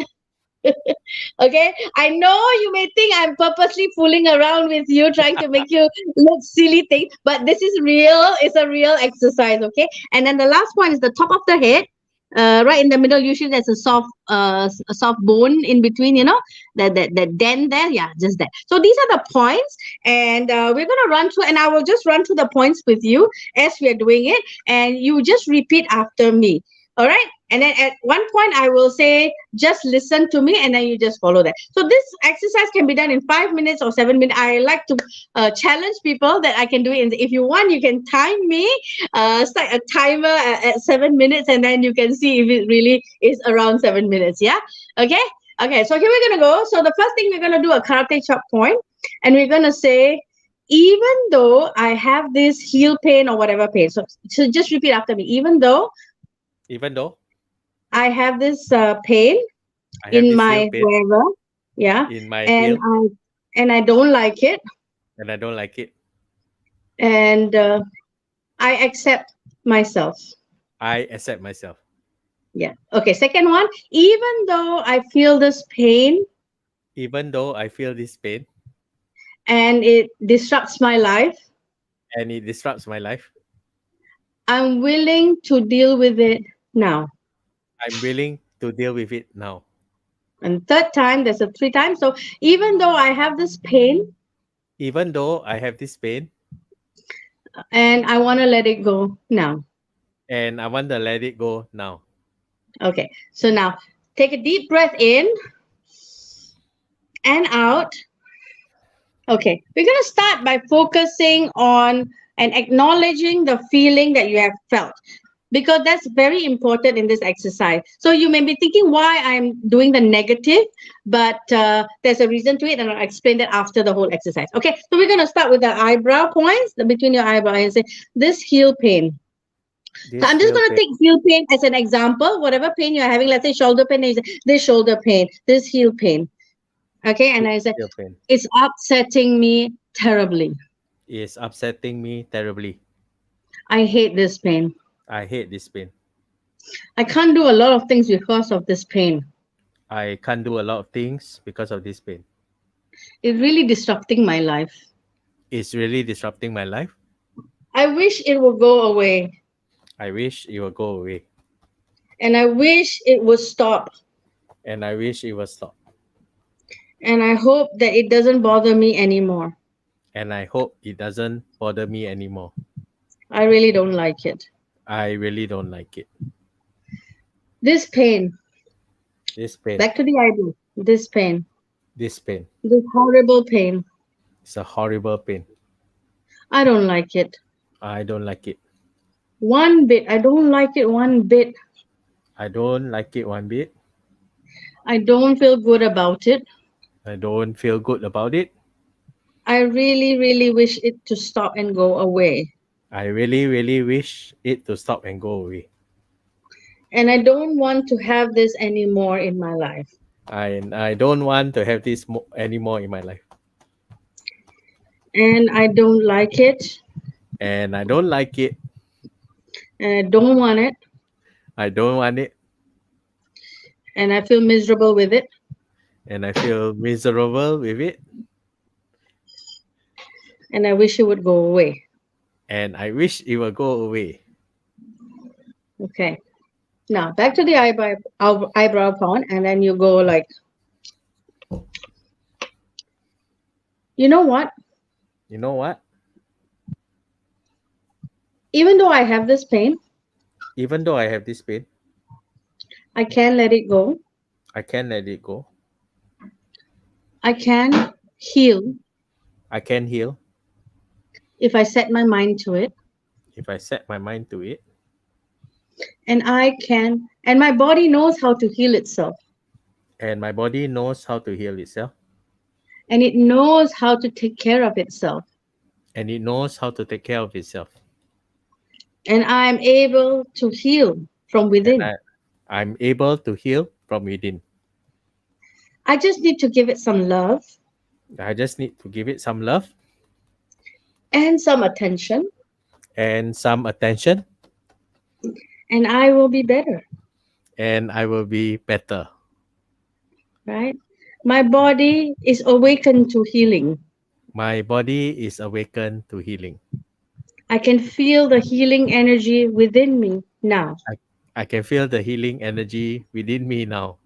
[SPEAKER 2] Okay, I know you may think I'm purposely fooling around with you, trying to make you look silly things, but this is real. It's a real exercise. Okay, and then the last one is the top of the head. Right in the middle, usually there's a soft bone in between. You know that dent there. Yeah, just that. So these are the points, and we're gonna run through, and I will just run through the points with you as we are doing it, and you just repeat after me. All right. And then at one point, I will say, just listen to me, and then you just follow that. So this exercise can be done in 5 minutes or 7 minutes. I like to challenge people that I can do it. If you want, you can time me, start a timer at 7 minutes, and then you can see if it really is around 7 minutes. Yeah. Okay. Okay. So here we're going to go. So the first thing, we're going to do a karate chop point, and we're going to say, even though I have this heel pain or whatever pain. So just repeat after me. Even though
[SPEAKER 1] Even though
[SPEAKER 2] I have this pain
[SPEAKER 1] I have
[SPEAKER 2] in
[SPEAKER 1] this heel
[SPEAKER 2] my
[SPEAKER 1] pain
[SPEAKER 2] wherever, yeah,
[SPEAKER 1] in my
[SPEAKER 2] and
[SPEAKER 1] heel
[SPEAKER 2] I don't like it,
[SPEAKER 1] and I don't like it,
[SPEAKER 2] and I accept myself.
[SPEAKER 1] I accept myself.
[SPEAKER 2] Yeah. Okay. Second one. Even though I feel this pain
[SPEAKER 1] Even though I feel this pain
[SPEAKER 2] and it disrupts my life,
[SPEAKER 1] and it disrupts my life,
[SPEAKER 2] I'm willing to deal with it now.
[SPEAKER 1] I'm willing to deal with it now.
[SPEAKER 2] And third time, there's a three times. So even though I have this pain
[SPEAKER 1] Even though I have this pain
[SPEAKER 2] and I want to let it go now.
[SPEAKER 1] and I want to let it go now.
[SPEAKER 2] Okay. So now take a deep breath in and out. Okay, we're going to start by focusing on and acknowledging the feeling that you have felt, because that's very important in this exercise. So you may be thinking why I'm doing the negative, but there's a reason to it, and I'll explain that after the whole exercise. Okay, so we're going to start with the eyebrow points between your eyebrow and say this heel pain. So
[SPEAKER 1] This
[SPEAKER 2] I'm just
[SPEAKER 1] heel
[SPEAKER 2] going to
[SPEAKER 1] pain,
[SPEAKER 2] take heel pain as an example. Whatever pain you're having, let's say shoulder pain, is this shoulder pain, this heel pain. Okay, and
[SPEAKER 1] this
[SPEAKER 2] I say
[SPEAKER 1] heel pain
[SPEAKER 2] it's upsetting me terribly.
[SPEAKER 1] is upsetting me terribly.
[SPEAKER 2] I hate this pain.
[SPEAKER 1] I hate this pain.
[SPEAKER 2] I can't do a lot of things because of this pain.
[SPEAKER 1] I can't do a lot of things because of this pain.
[SPEAKER 2] It's really disrupting my life.
[SPEAKER 1] It's really disrupting my life.
[SPEAKER 2] I wish it would go away.
[SPEAKER 1] I wish it would go away.
[SPEAKER 2] And I wish it would stop.
[SPEAKER 1] And I wish it would stop.
[SPEAKER 2] And I hope that it doesn't bother me anymore.
[SPEAKER 1] And I hope it doesn't bother me anymore.
[SPEAKER 2] I really don't like it.
[SPEAKER 1] I really don't like it.
[SPEAKER 2] This pain,
[SPEAKER 1] This pain,
[SPEAKER 2] back to the idea. This pain,
[SPEAKER 1] this pain,
[SPEAKER 2] this horrible pain.
[SPEAKER 1] it's a horrible pain.
[SPEAKER 2] I don't like it.
[SPEAKER 1] I don't like it.
[SPEAKER 2] One bit. I don't like it one bit.
[SPEAKER 1] I don't like it one bit.
[SPEAKER 2] I don't feel good about it.
[SPEAKER 1] I don't feel good about it.
[SPEAKER 2] I really, really wish it to stop and go away.
[SPEAKER 1] I really, really wish it to stop and go away.
[SPEAKER 2] And I don't want to have this anymore in my life.
[SPEAKER 1] I don't want to have this anymore in my life.
[SPEAKER 2] And I don't like it.
[SPEAKER 1] And I don't like it.
[SPEAKER 2] And I don't want it.
[SPEAKER 1] I don't want it.
[SPEAKER 2] And I feel miserable with it.
[SPEAKER 1] And I feel miserable with it.
[SPEAKER 2] And I wish it would go away.
[SPEAKER 1] And I wish it would go away.
[SPEAKER 2] Okay. Now back to the eyebrow point, and then you go like, you know what?
[SPEAKER 1] You know what?
[SPEAKER 2] Even though I have this pain,
[SPEAKER 1] Even though I have this pain,
[SPEAKER 2] I can let it go.
[SPEAKER 1] I can let it go.
[SPEAKER 2] I can heal
[SPEAKER 1] I can heal
[SPEAKER 2] if I set my mind to it.
[SPEAKER 1] if I set my mind to it.
[SPEAKER 2] And and my body knows how to heal itself.
[SPEAKER 1] And my body knows how to heal itself.
[SPEAKER 2] and it knows how to take care of itself.
[SPEAKER 1] And it knows how to take care of itself.
[SPEAKER 2] And I'm able to heal from
[SPEAKER 1] And
[SPEAKER 2] within.
[SPEAKER 1] I'm able to heal from within.
[SPEAKER 2] I just need to give it some love
[SPEAKER 1] I just need to give it some love
[SPEAKER 2] and some attention,
[SPEAKER 1] and some attention,
[SPEAKER 2] and I will be better,
[SPEAKER 1] and I will be better.
[SPEAKER 2] right? My body is awakened to healing.
[SPEAKER 1] My body is awakened to healing.
[SPEAKER 2] I can feel the healing energy within me now.
[SPEAKER 1] I, I can feel the healing energy within me now.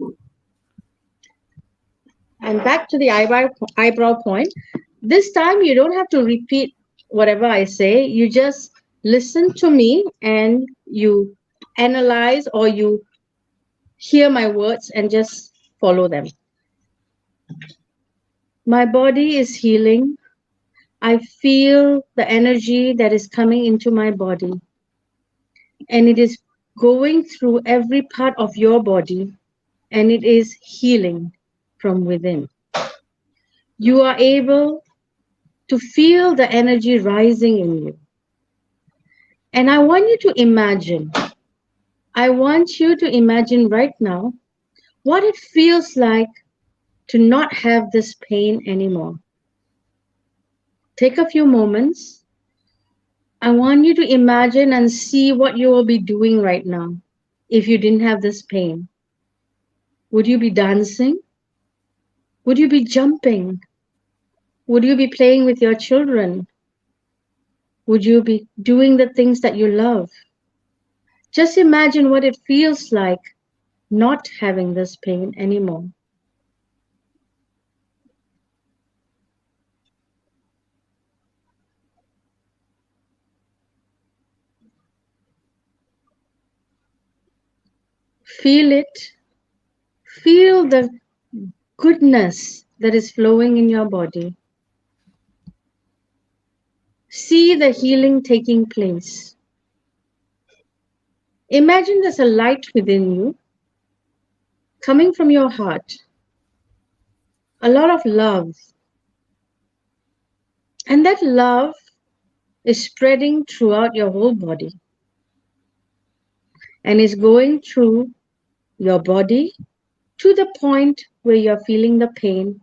[SPEAKER 2] And back to the eyebrow point. This time you don't have to repeat whatever I say. You just listen to me and you analyze or you hear my words and just follow them. My body is healing. I feel the energy that is coming into my body, and it is going through every part of your body, and it is healing from within. You are able to feel the energy rising in you. And I want you to imagine, right now what it feels like to not have this pain anymore. Take a few moments. I want you to imagine and see what you will be doing right now if you didn't have this pain. Would you be dancing? Would you be jumping? Would you be playing with your children? Would you be doing the things that you love? Just imagine what it feels like not having this pain anymore. Feel it. Feel the goodness that is flowing in your body. See the healing taking place. Imagine there's a light within you coming from your heart. A lot of love. And that love is spreading throughout your whole body and is going through your body to the point where you're feeling the pain.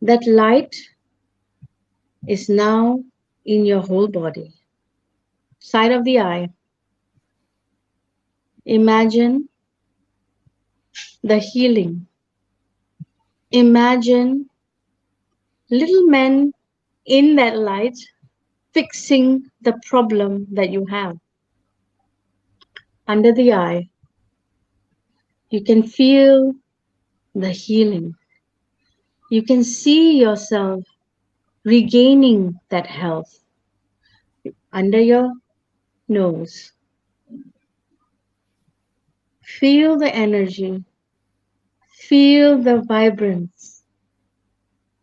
[SPEAKER 2] That light is now in your whole body. Side of the eye. Imagine the healing. Imagine little men in that light fixing the problem that you have. Under the eye, you can feel the healing. You can see yourself regaining that health. Under your nose, feel the energy, feel the vibrance,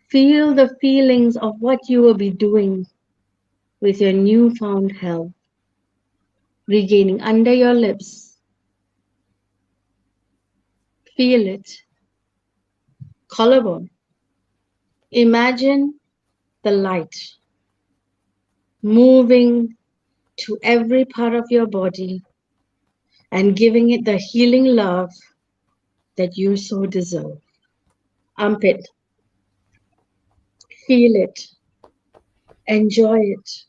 [SPEAKER 2] feel the feelings of what you will be doing with your newfound health. Regaining under your lips, feel it. Collarbone, imagine the light moving to every part of your body and giving it the healing love that you so deserve. Armpit, feel it, enjoy it,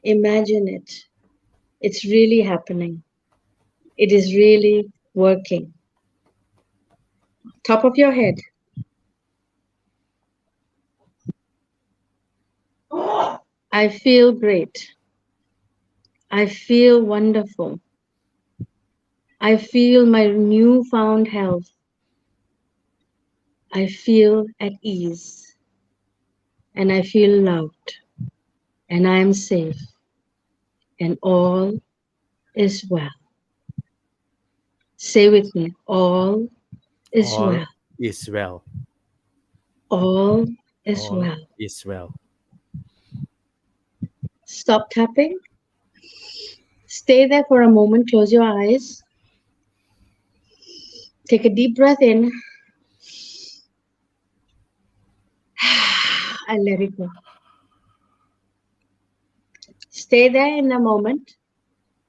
[SPEAKER 2] imagine it. It's really happening. It is really working. Top of your head. I feel great. I feel wonderful. I feel my newfound health. I feel at ease. And I feel loved. And I am safe. And all is well. Say with me, all is
[SPEAKER 1] All
[SPEAKER 2] well.
[SPEAKER 1] is well.
[SPEAKER 2] All is
[SPEAKER 1] All
[SPEAKER 2] well.
[SPEAKER 1] is well.
[SPEAKER 2] Stop tapping. Stay there for a moment. Close your eyes. Take a deep breath in. and let it go. Stay there in a moment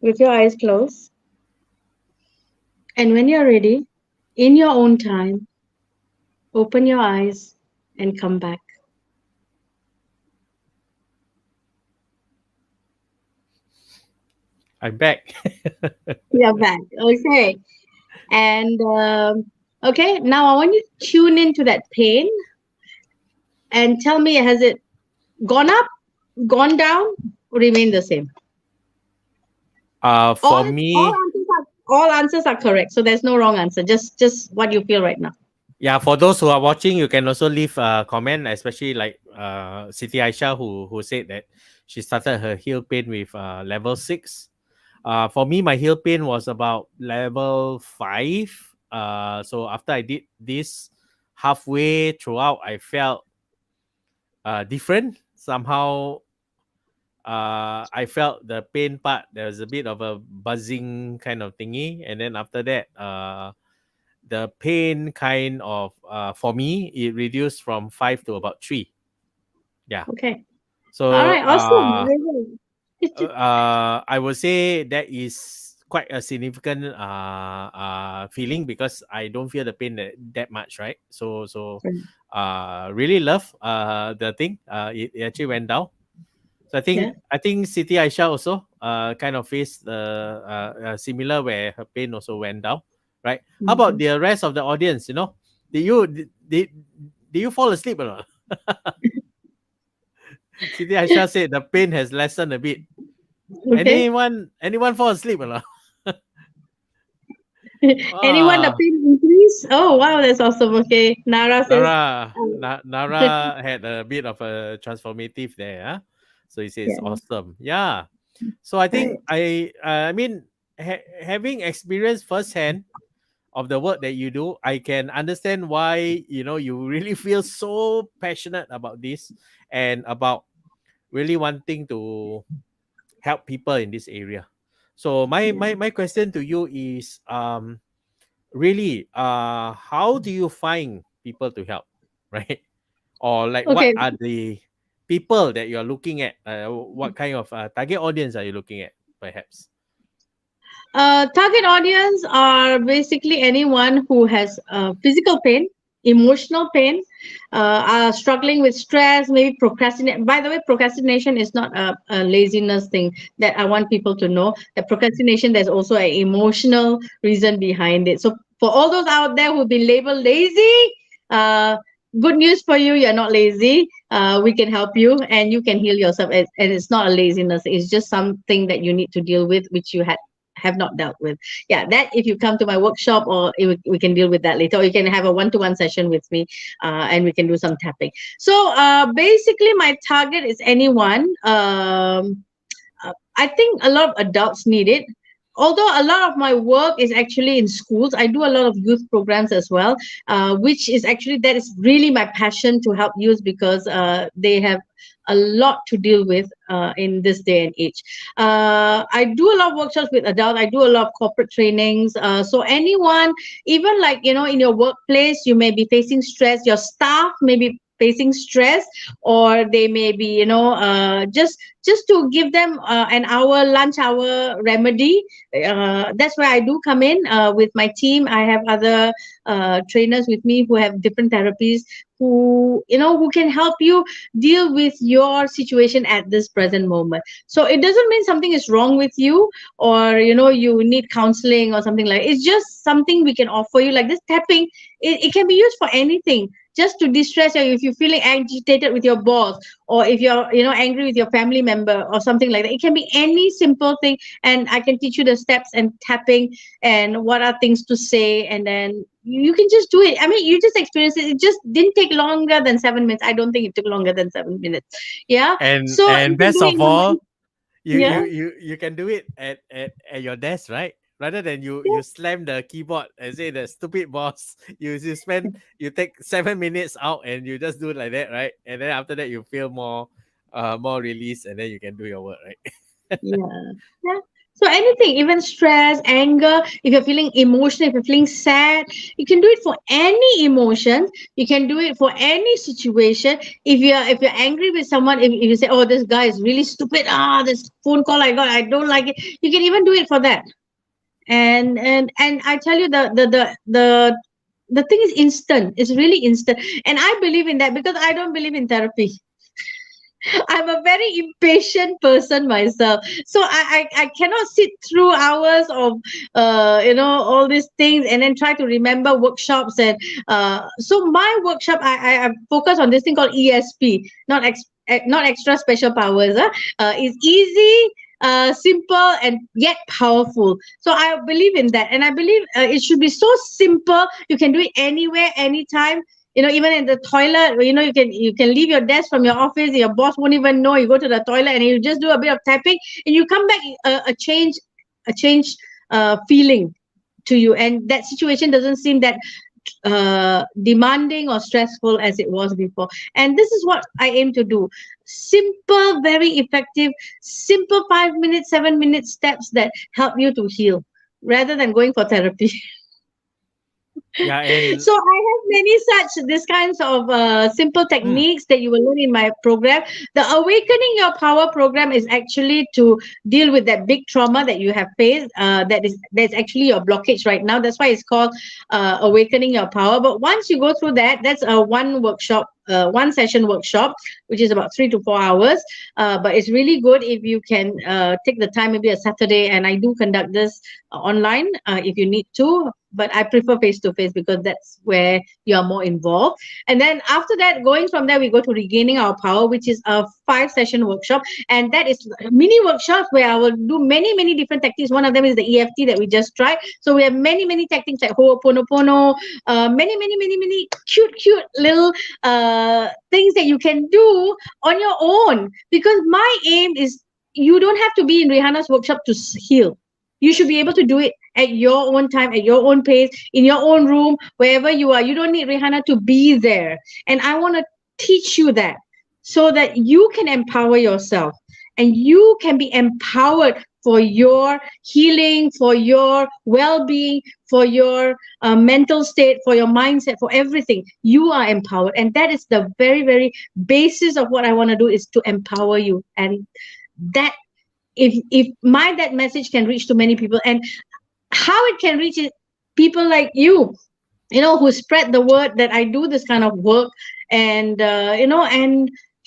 [SPEAKER 2] with your eyes closed. And when you're ready, in your own time, open your eyes and come back.
[SPEAKER 1] I'm back.
[SPEAKER 2] You're back. Okay. And okay, now I want you to tune into that pain and tell me, has it gone up, gone down, or remain the same?
[SPEAKER 1] For me,
[SPEAKER 2] All answers are correct. So there's no wrong answer. Just what you feel right now.
[SPEAKER 1] yeah, for those who are watching, you can also leave a comment, especially like Siti Aisha, who said that she started her heel pain with level 6. For me, my heel pain was about level 5. So after I did this, halfway throughout, I felt different. Somehow, I felt the pain part. There was a bit of a buzzing kind of thingy. And then after that, the pain kind of, for me, it reduced from 5 to about 3. Yeah.
[SPEAKER 2] Okay. All
[SPEAKER 1] So,
[SPEAKER 2] right. Awesome.
[SPEAKER 1] I would say that is quite a significant feeling because I don't feel the pain that much, right? So really love the thing. It actually went down. So
[SPEAKER 2] Yeah.
[SPEAKER 1] I think Siti Aisha also kind of faced similar where her pain also went down, right? How about
[SPEAKER 2] Mhm.
[SPEAKER 1] the rest of the audience? You know, did you fall asleep or not? Siti Aisha said the pain has lessened a bit.
[SPEAKER 2] Okay.
[SPEAKER 1] Anyone fall asleep or not?
[SPEAKER 2] Anyone the
[SPEAKER 1] Ah,
[SPEAKER 2] pain increase? Oh wow, that's awesome. Okay. Nara says,
[SPEAKER 1] Nara had a bit of a transformative there. Huh? So he says
[SPEAKER 2] yeah.
[SPEAKER 1] awesome. Yeah. So I
[SPEAKER 2] Right.
[SPEAKER 1] think I mean having experienced firsthand of the work that you do, I can understand why you really feel so passionate about this and about really wanting to help people in this area. So
[SPEAKER 2] Yeah.
[SPEAKER 1] my question to you is really how do you find people to help, right? Or like what
[SPEAKER 2] Okay.
[SPEAKER 1] are the people that you're looking at, what kind of target audience are you looking at perhaps?
[SPEAKER 2] Target audience are basically anyone who has physical pain, emotional pain, are struggling with stress, maybe procrastinate. By the way, procrastination is not a laziness thing that I want people to know. That procrastination, there's also an emotional reason behind it. So for all those out there who've been labeled lazy, uh, good news for you, you're not lazy. We can help you and you can heal yourself. And it's not a laziness, it's just something that you need to deal with, which you had have not dealt with. Yeah, that if you come to my workshop, or we can deal with that later, or you can have a one-to-one session with me, and we can do some tapping. So basically my target is anyone. I think a lot of adults need it. Although a lot of my work is actually in schools, I do a lot of youth programs as well, which is actually, that is really my passion, to help youth, because they have a lot to deal with in this day and age. I do a lot of workshops with adults. I do a lot of corporate trainings. So anyone, even like, in your workplace, you may be facing stress. Your staff may be facing stress, or they may be, just to give them an hour, lunch hour remedy. That's where I do come in with my team. I have other trainers with me who have different therapies, who can help you deal with your situation at this present moment. So it doesn't mean something is wrong with you, or you need counseling or something like. It's just something we can offer you, like this tapping. It can be used for anything, just to distress you. If you're feeling agitated with your boss, or if you're angry with your family member or something like that, it can be any simple thing, and I can teach you the steps and tapping and what are things to say, and then you can just do it. I mean, you just experience it. It just didn't take longer than 7 minutes. I don't think it took longer than 7 minutes. Yeah.
[SPEAKER 1] and
[SPEAKER 2] So you
[SPEAKER 1] and
[SPEAKER 2] can
[SPEAKER 1] best
[SPEAKER 2] do it
[SPEAKER 1] of
[SPEAKER 2] in the
[SPEAKER 1] all,
[SPEAKER 2] morning. Yeah.
[SPEAKER 1] you can do it at your desk, right? Rather than you slam the keyboard and say the stupid boss. You take 7 minutes out and you just do it like that, right? And then after that you feel more released, and then you can do your work, right?
[SPEAKER 2] Yeah. Yeah. So anything, even stress, anger, if you're feeling emotional, if you're feeling sad, you can do it for any emotion. You can do it for any situation. If you're angry with someone, if you say, "Oh, this guy is really stupid. This phone call I got, I don't like it." You can even do it for that. And I tell you, the thing is instant. It's really instant, and I believe in that because I don't believe in therapy. I'm a very impatient person myself, so I cannot sit through hours of all these things and then try to remember workshops. And so my workshop, I focus on this thing called ESP, not extra special powers. It's easy, simple, and yet powerful. So I believe in that, and I believe it should be so simple. You can do it anywhere, anytime. Even in the toilet, you can leave your desk from your office. Your boss won't even know. You go to the toilet and you just do a bit of tapping, and you come back a change feeling to you, and that situation doesn't seem that demanding or stressful as it was before. And this is what I aim to do: simple, very effective, simple 5 minutes, 7 minute steps that help you to heal, rather than going for therapy.
[SPEAKER 1] Yeah, and
[SPEAKER 2] So I have many such this kinds of simple
[SPEAKER 1] mm,
[SPEAKER 2] techniques that you will learn in my program. The Awakening Your Power program is actually to deal with that big trauma that you have faced. That's actually your blockage right now. That's why it's called Awakening Your Power. But once you go through that, that's a one workshop. One session workshop, which is about 3 to 4 hours. But it's really good if you can take the time, maybe a Saturday. And I do conduct this online if you need to, but I prefer face to face because that's where you are more involved. And then after that, going from there, we go to Regaining Our Power, which is a 5 session workshop. And that is mini workshops where I will do many, many different techniques. One of them is the EFT that we just tried. So we have many, many techniques like Ho'oponopono, many, many, many, many cute, cute little things that you can do on your own. Because my aim is you don't have to be in Rehana's workshop to heal. You should be able to do it at your own time, at your own pace, in your own room, wherever you are. You don't need Rehana to be there. And I want to teach you that so that you can empower yourself and you can be empowered for your healing, for your well being, for your mental state, for your mindset, for everything. You are empowered. And that is the very, very basis of what I want to do, is to empower you. And that if my that message can reach to many people, and how it can reach people like you, who spread the word that I do this kind of work, and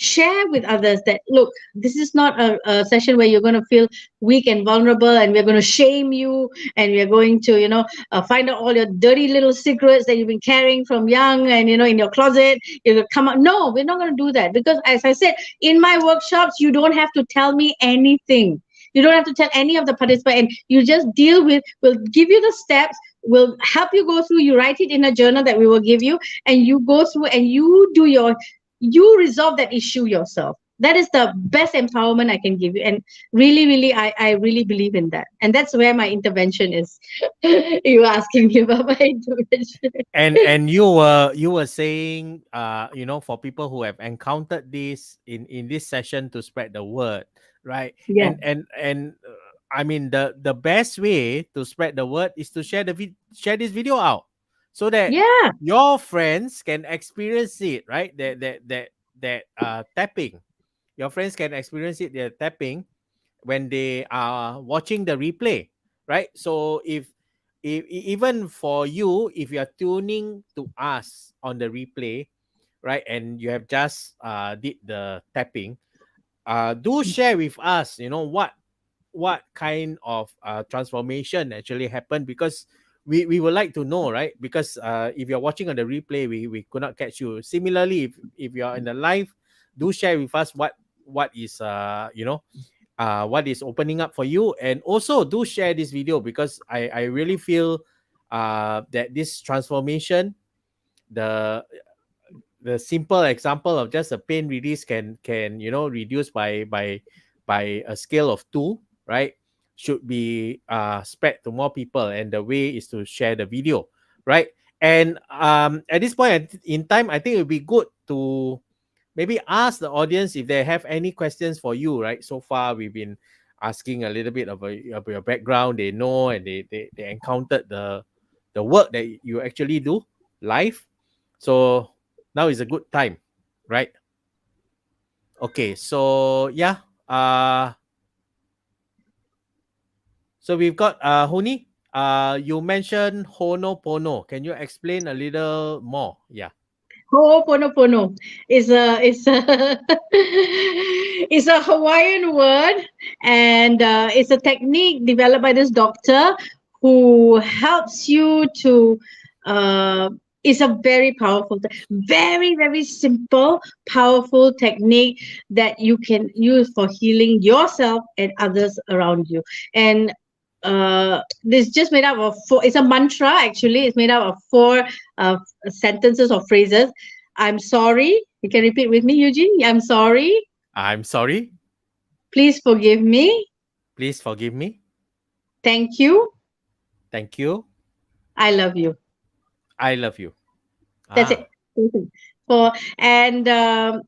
[SPEAKER 2] share with others that, look, this is not a session where you're going to feel weak and vulnerable, and we're going to shame you, and we're going to find out all your dirty little secrets that you've been carrying from young, and in your closet you're going to come out. No, we're not going to do that, because as I said, in my workshops, you don't have to tell me anything. You don't have to tell any of the participants, and you just we'll give you the steps, we'll help you go through, you write it in a journal that we will give you, and you go through and you resolve that issue yourself. That is the best empowerment I can give you. And really, really, I really believe in that. And that's where my intervention is. You were asking me about my intervention.
[SPEAKER 1] and you were saying, for people who have encountered this in this session, to spread the word, right?
[SPEAKER 2] Yeah.
[SPEAKER 1] And I mean, the best way to spread the word is to share this video out, so that
[SPEAKER 2] Yeah.
[SPEAKER 1] your friends can experience it, right? That tapping, your friends can experience it, they're tapping, when they are watching the replay, right? So if even for you, if you are tuning to us on the replay, right, and you have just did the tapping, do share with us, what kind of transformation actually happened, because we would like to know, right? Because if you're watching on the replay, we could not catch you. Similarly, if you're in the live, do share with us what is what is opening up for you. And also do share this video, because I really feel that this transformation, the the simple example of just a pain release, can reduce by a scale of 2, right, should be spread to more people. And the way is to share the video, right? And at this point in time, I think it would be good to maybe ask the audience if they have any questions for you, right? So far we've been asking a little bit of your background. They know, and they encountered the work that you actually do live. So now is a good time, right? Okay, so yeah. So we've got Huni. You mentioned Honopono. Can you explain a little more? Yeah.
[SPEAKER 2] Ho'oponopono is a is a Hawaiian word, and it's a technique developed by this doctor who helps you to. It's a very powerful, very very simple, powerful technique that you can use for healing yourself and others around you. And this just made up of four. It's a mantra actually. It's made up of four sentences or phrases. I'm sorry. You can repeat with me, Eugene. I'm sorry.
[SPEAKER 1] I'm sorry.
[SPEAKER 2] Please forgive me.
[SPEAKER 1] Please forgive me.
[SPEAKER 2] Thank you.
[SPEAKER 1] Thank you.
[SPEAKER 2] I love you.
[SPEAKER 1] I love you.
[SPEAKER 2] That's it. For and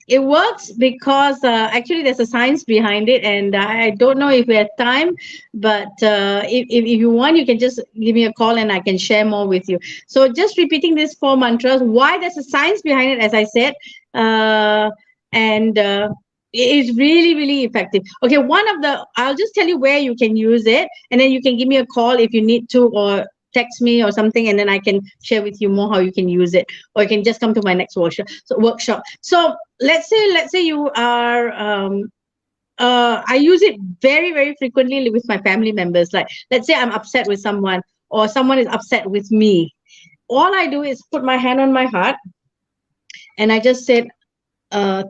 [SPEAKER 2] it works because actually there's a science behind it, and I don't know if we have time, but if you want, you can just give me a call and I can share more with you. So just repeating these four mantras, why there's a science behind it, as I said, and it is really really effective. Okay, I'll just tell you where you can use it, and then you can give me a call if you need to, or text me or something, and then I can share with you more how you can use it, or you can just come to my next workshop. So let's say you are I use it very very frequently with my family members. Like, let's say I'm upset with someone, or someone is upset with me. All I do is put my hand on my heart, and I just said,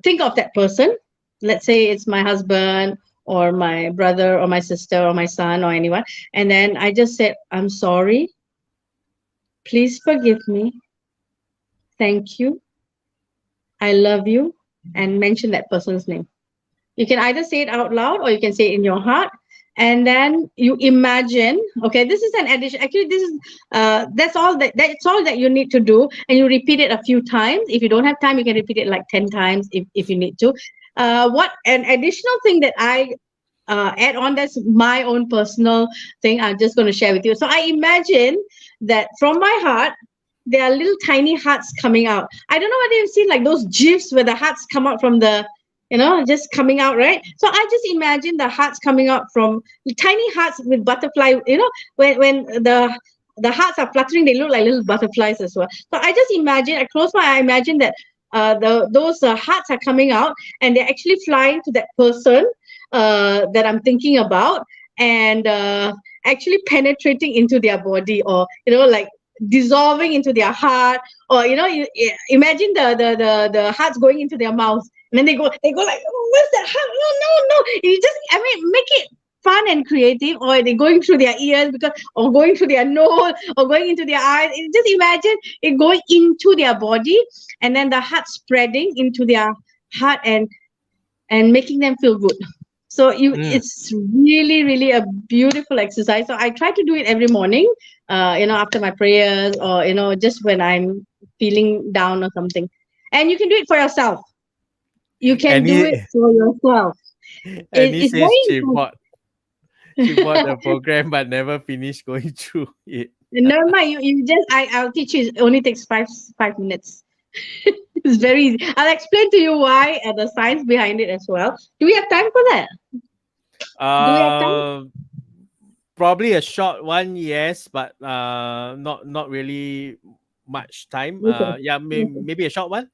[SPEAKER 2] think of that person. Let's say it's my husband, or my brother, or my sister, or my son, or anyone. And then I just said, I'm sorry. Please forgive me. Thank you. I love you. And mention that person's name. You can either say it out loud, or you can say it in your heart. And then you imagine, okay, this is an addition. Actually, this is that's all that you need to do. And you repeat it a few times. If you don't have time, you can repeat it like 10 times if you need to. What an additional thing that I add on, that's my own personal thing, I'm just going to share with you. So I imagine that from my heart there are little tiny hearts coming out. I don't know whether you've seen like those gifs where the hearts come out from the, just coming out, right? So I just imagine the hearts coming out from tiny hearts with butterfly, when the hearts are fluttering, they look like little butterflies as well. So I just imagine, I close my eye, I imagine that those hearts are coming out, and they're actually flying to that person that I'm thinking about, and actually penetrating into their body, or like dissolving into their heart, or you imagine the hearts going into their mouth, and then they go like, oh, where's that heart? No, you just, make it fun and creative, or they're going through their ears, or going through their nose, or going into their eyes. Just imagine it going into their body, and then the heart spreading into their heart, and making them feel good. So it's really, really a beautiful exercise. So I try to do it every morning, after my prayers, or just when I'm feeling down or something. And you can do it for yourself. You can do it for yourself.
[SPEAKER 1] And he
[SPEAKER 2] It's
[SPEAKER 1] says
[SPEAKER 2] very
[SPEAKER 1] she
[SPEAKER 2] important.
[SPEAKER 1] bought the program but never finished going through it.
[SPEAKER 2] Never mind. You just I'll teach you. It only takes five minutes. It's very easy. I'll explain to you why and the science behind it as well. Do we have time for that? Do we have time?
[SPEAKER 1] Probably a short one, yes, but not really much time.
[SPEAKER 2] Okay.
[SPEAKER 1] Yeah, maybe a short one.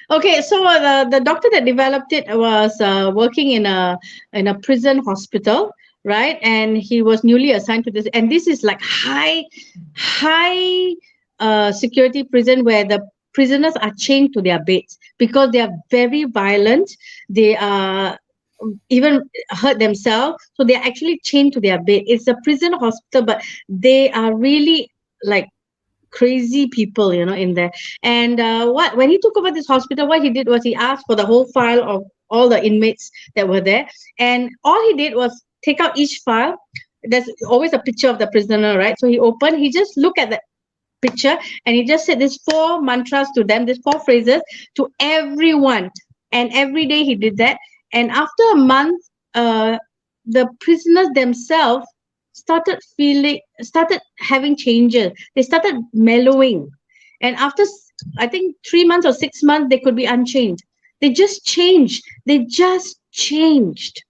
[SPEAKER 2] Okay, so the doctor that developed it was working in a prison hospital, right? And he was newly assigned to this, and this is like high security prison, where the prisoners are chained to their beds because they are very violent. They are even hurt themselves, so they're actually chained to their bed. It's a prison hospital, but they are really like crazy people, in there. And when he took over this hospital, what he did was he asked for the whole file of all the inmates that were there, and all he did was take out each file. There's always a picture of the prisoner, right? So he just looked at the picture, and he just said these four mantras to them, these four phrases to everyone, and every day he did that. And after a month, the prisoners themselves started having changes. They started mellowing, and after I think 3 months or 6 months, they could be unchanged. They just changed. They just changed.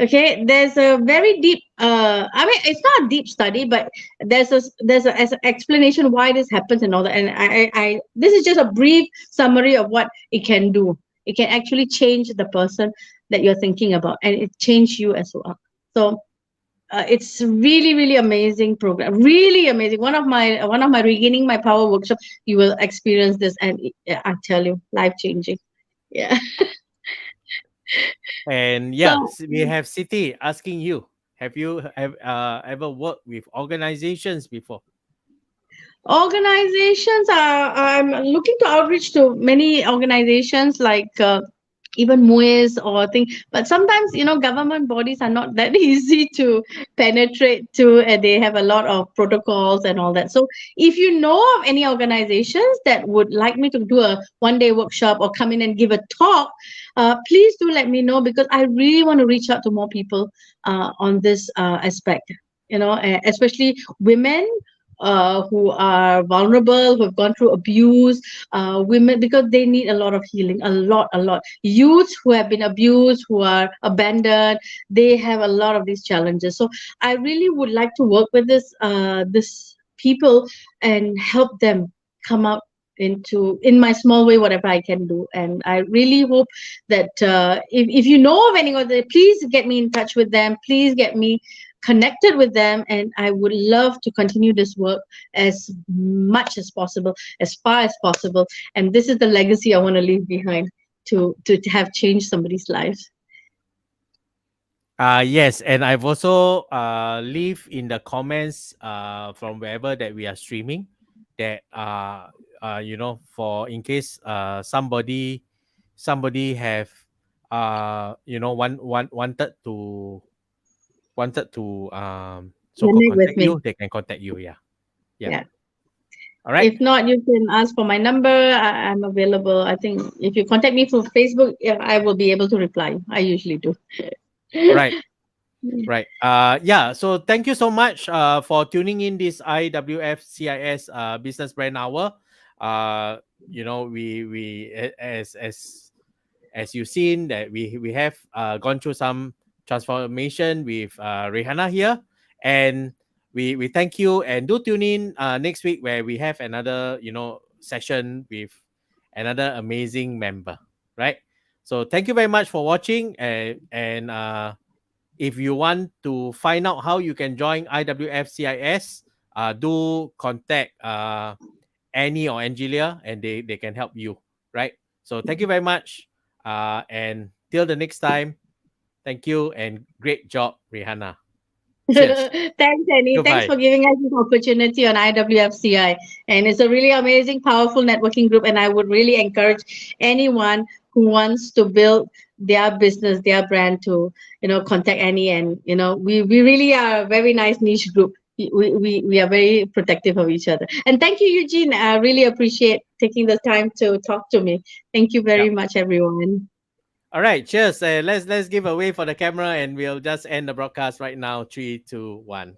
[SPEAKER 2] Okay, there's a very deep. I mean, it's not a deep study, but there's a as an explanation why this happens and all that. And this is just a brief summary of what it can do. It can actually change the person that you're thinking about, and it change you as well. So it's really really amazing program, really amazing. One of my regaining my power workshop, you will experience this, and I tell you, life changing. Yeah.
[SPEAKER 1] And yeah,
[SPEAKER 2] So
[SPEAKER 1] we have Siti asking you, have you ever worked with organizations before?
[SPEAKER 2] organizations are, I'm looking to outreach to many organizations like even MUIS or thing, but sometimes government bodies are not that easy to penetrate to, and they have a lot of protocols and all that. So if you know of any organizations that would like me to do a 1 day workshop or come in and give a talk, please do let me know, because I really want to reach out to more people on this aspect, especially women who are vulnerable, who have gone through abuse, women, because they need a lot of healing, a lot. Youths who have been abused, who are abandoned, they have a lot of these challenges. So I really would like to work with this people and help them come out in my small way, whatever I can do. And I really hope that if you know of any of them, please get me in touch with them, please get me connected with them, and I would love to continue this work as much as possible, as far as possible. And this is the legacy I want to leave behind, to have changed somebody's lives.
[SPEAKER 1] Yes, and I've also leave in the comments from wherever that we are streaming that for in case somebody have wanted to so called
[SPEAKER 2] Connect with
[SPEAKER 1] contact
[SPEAKER 2] me.
[SPEAKER 1] you, they can contact you. Yeah. Yeah.
[SPEAKER 2] Yeah.
[SPEAKER 1] All right.
[SPEAKER 2] If not, you can ask for my number. I'm available. I think if you contact me through Facebook, yeah, I will be able to reply. I usually do.
[SPEAKER 1] Right. Right. Yeah. So thank you so much for tuning in this IWFCIS Business Brand Hour. As you've seen that we have gone through some transformation with Reihana here, and we thank you, and do tune in next week where we have another session with another amazing member, right? So thank you very much for watching, and if you want to find out how you can join IWFCIS, do contact Annie or Angelia, and they can help you, right? So thank you very much. And till the next time, thank you and great job, Reihana. Cheers.
[SPEAKER 2] Thanks, Annie. Thanks
[SPEAKER 1] Goodbye.
[SPEAKER 2] for giving us this opportunity on IWFCI. And it's a really amazing, powerful networking group. And I would really encourage anyone who wants to build their business, their brand, to contact Annie. And we really are a very nice niche group. We are very protective of each other. And thank you, Eugene. I really appreciate taking the time to talk to me. Thank you very
[SPEAKER 1] Yep.
[SPEAKER 2] much, everyone.
[SPEAKER 1] All right. Cheers. Let's give a wave for the camera, and we'll just end the broadcast right now. 3, 2, 1.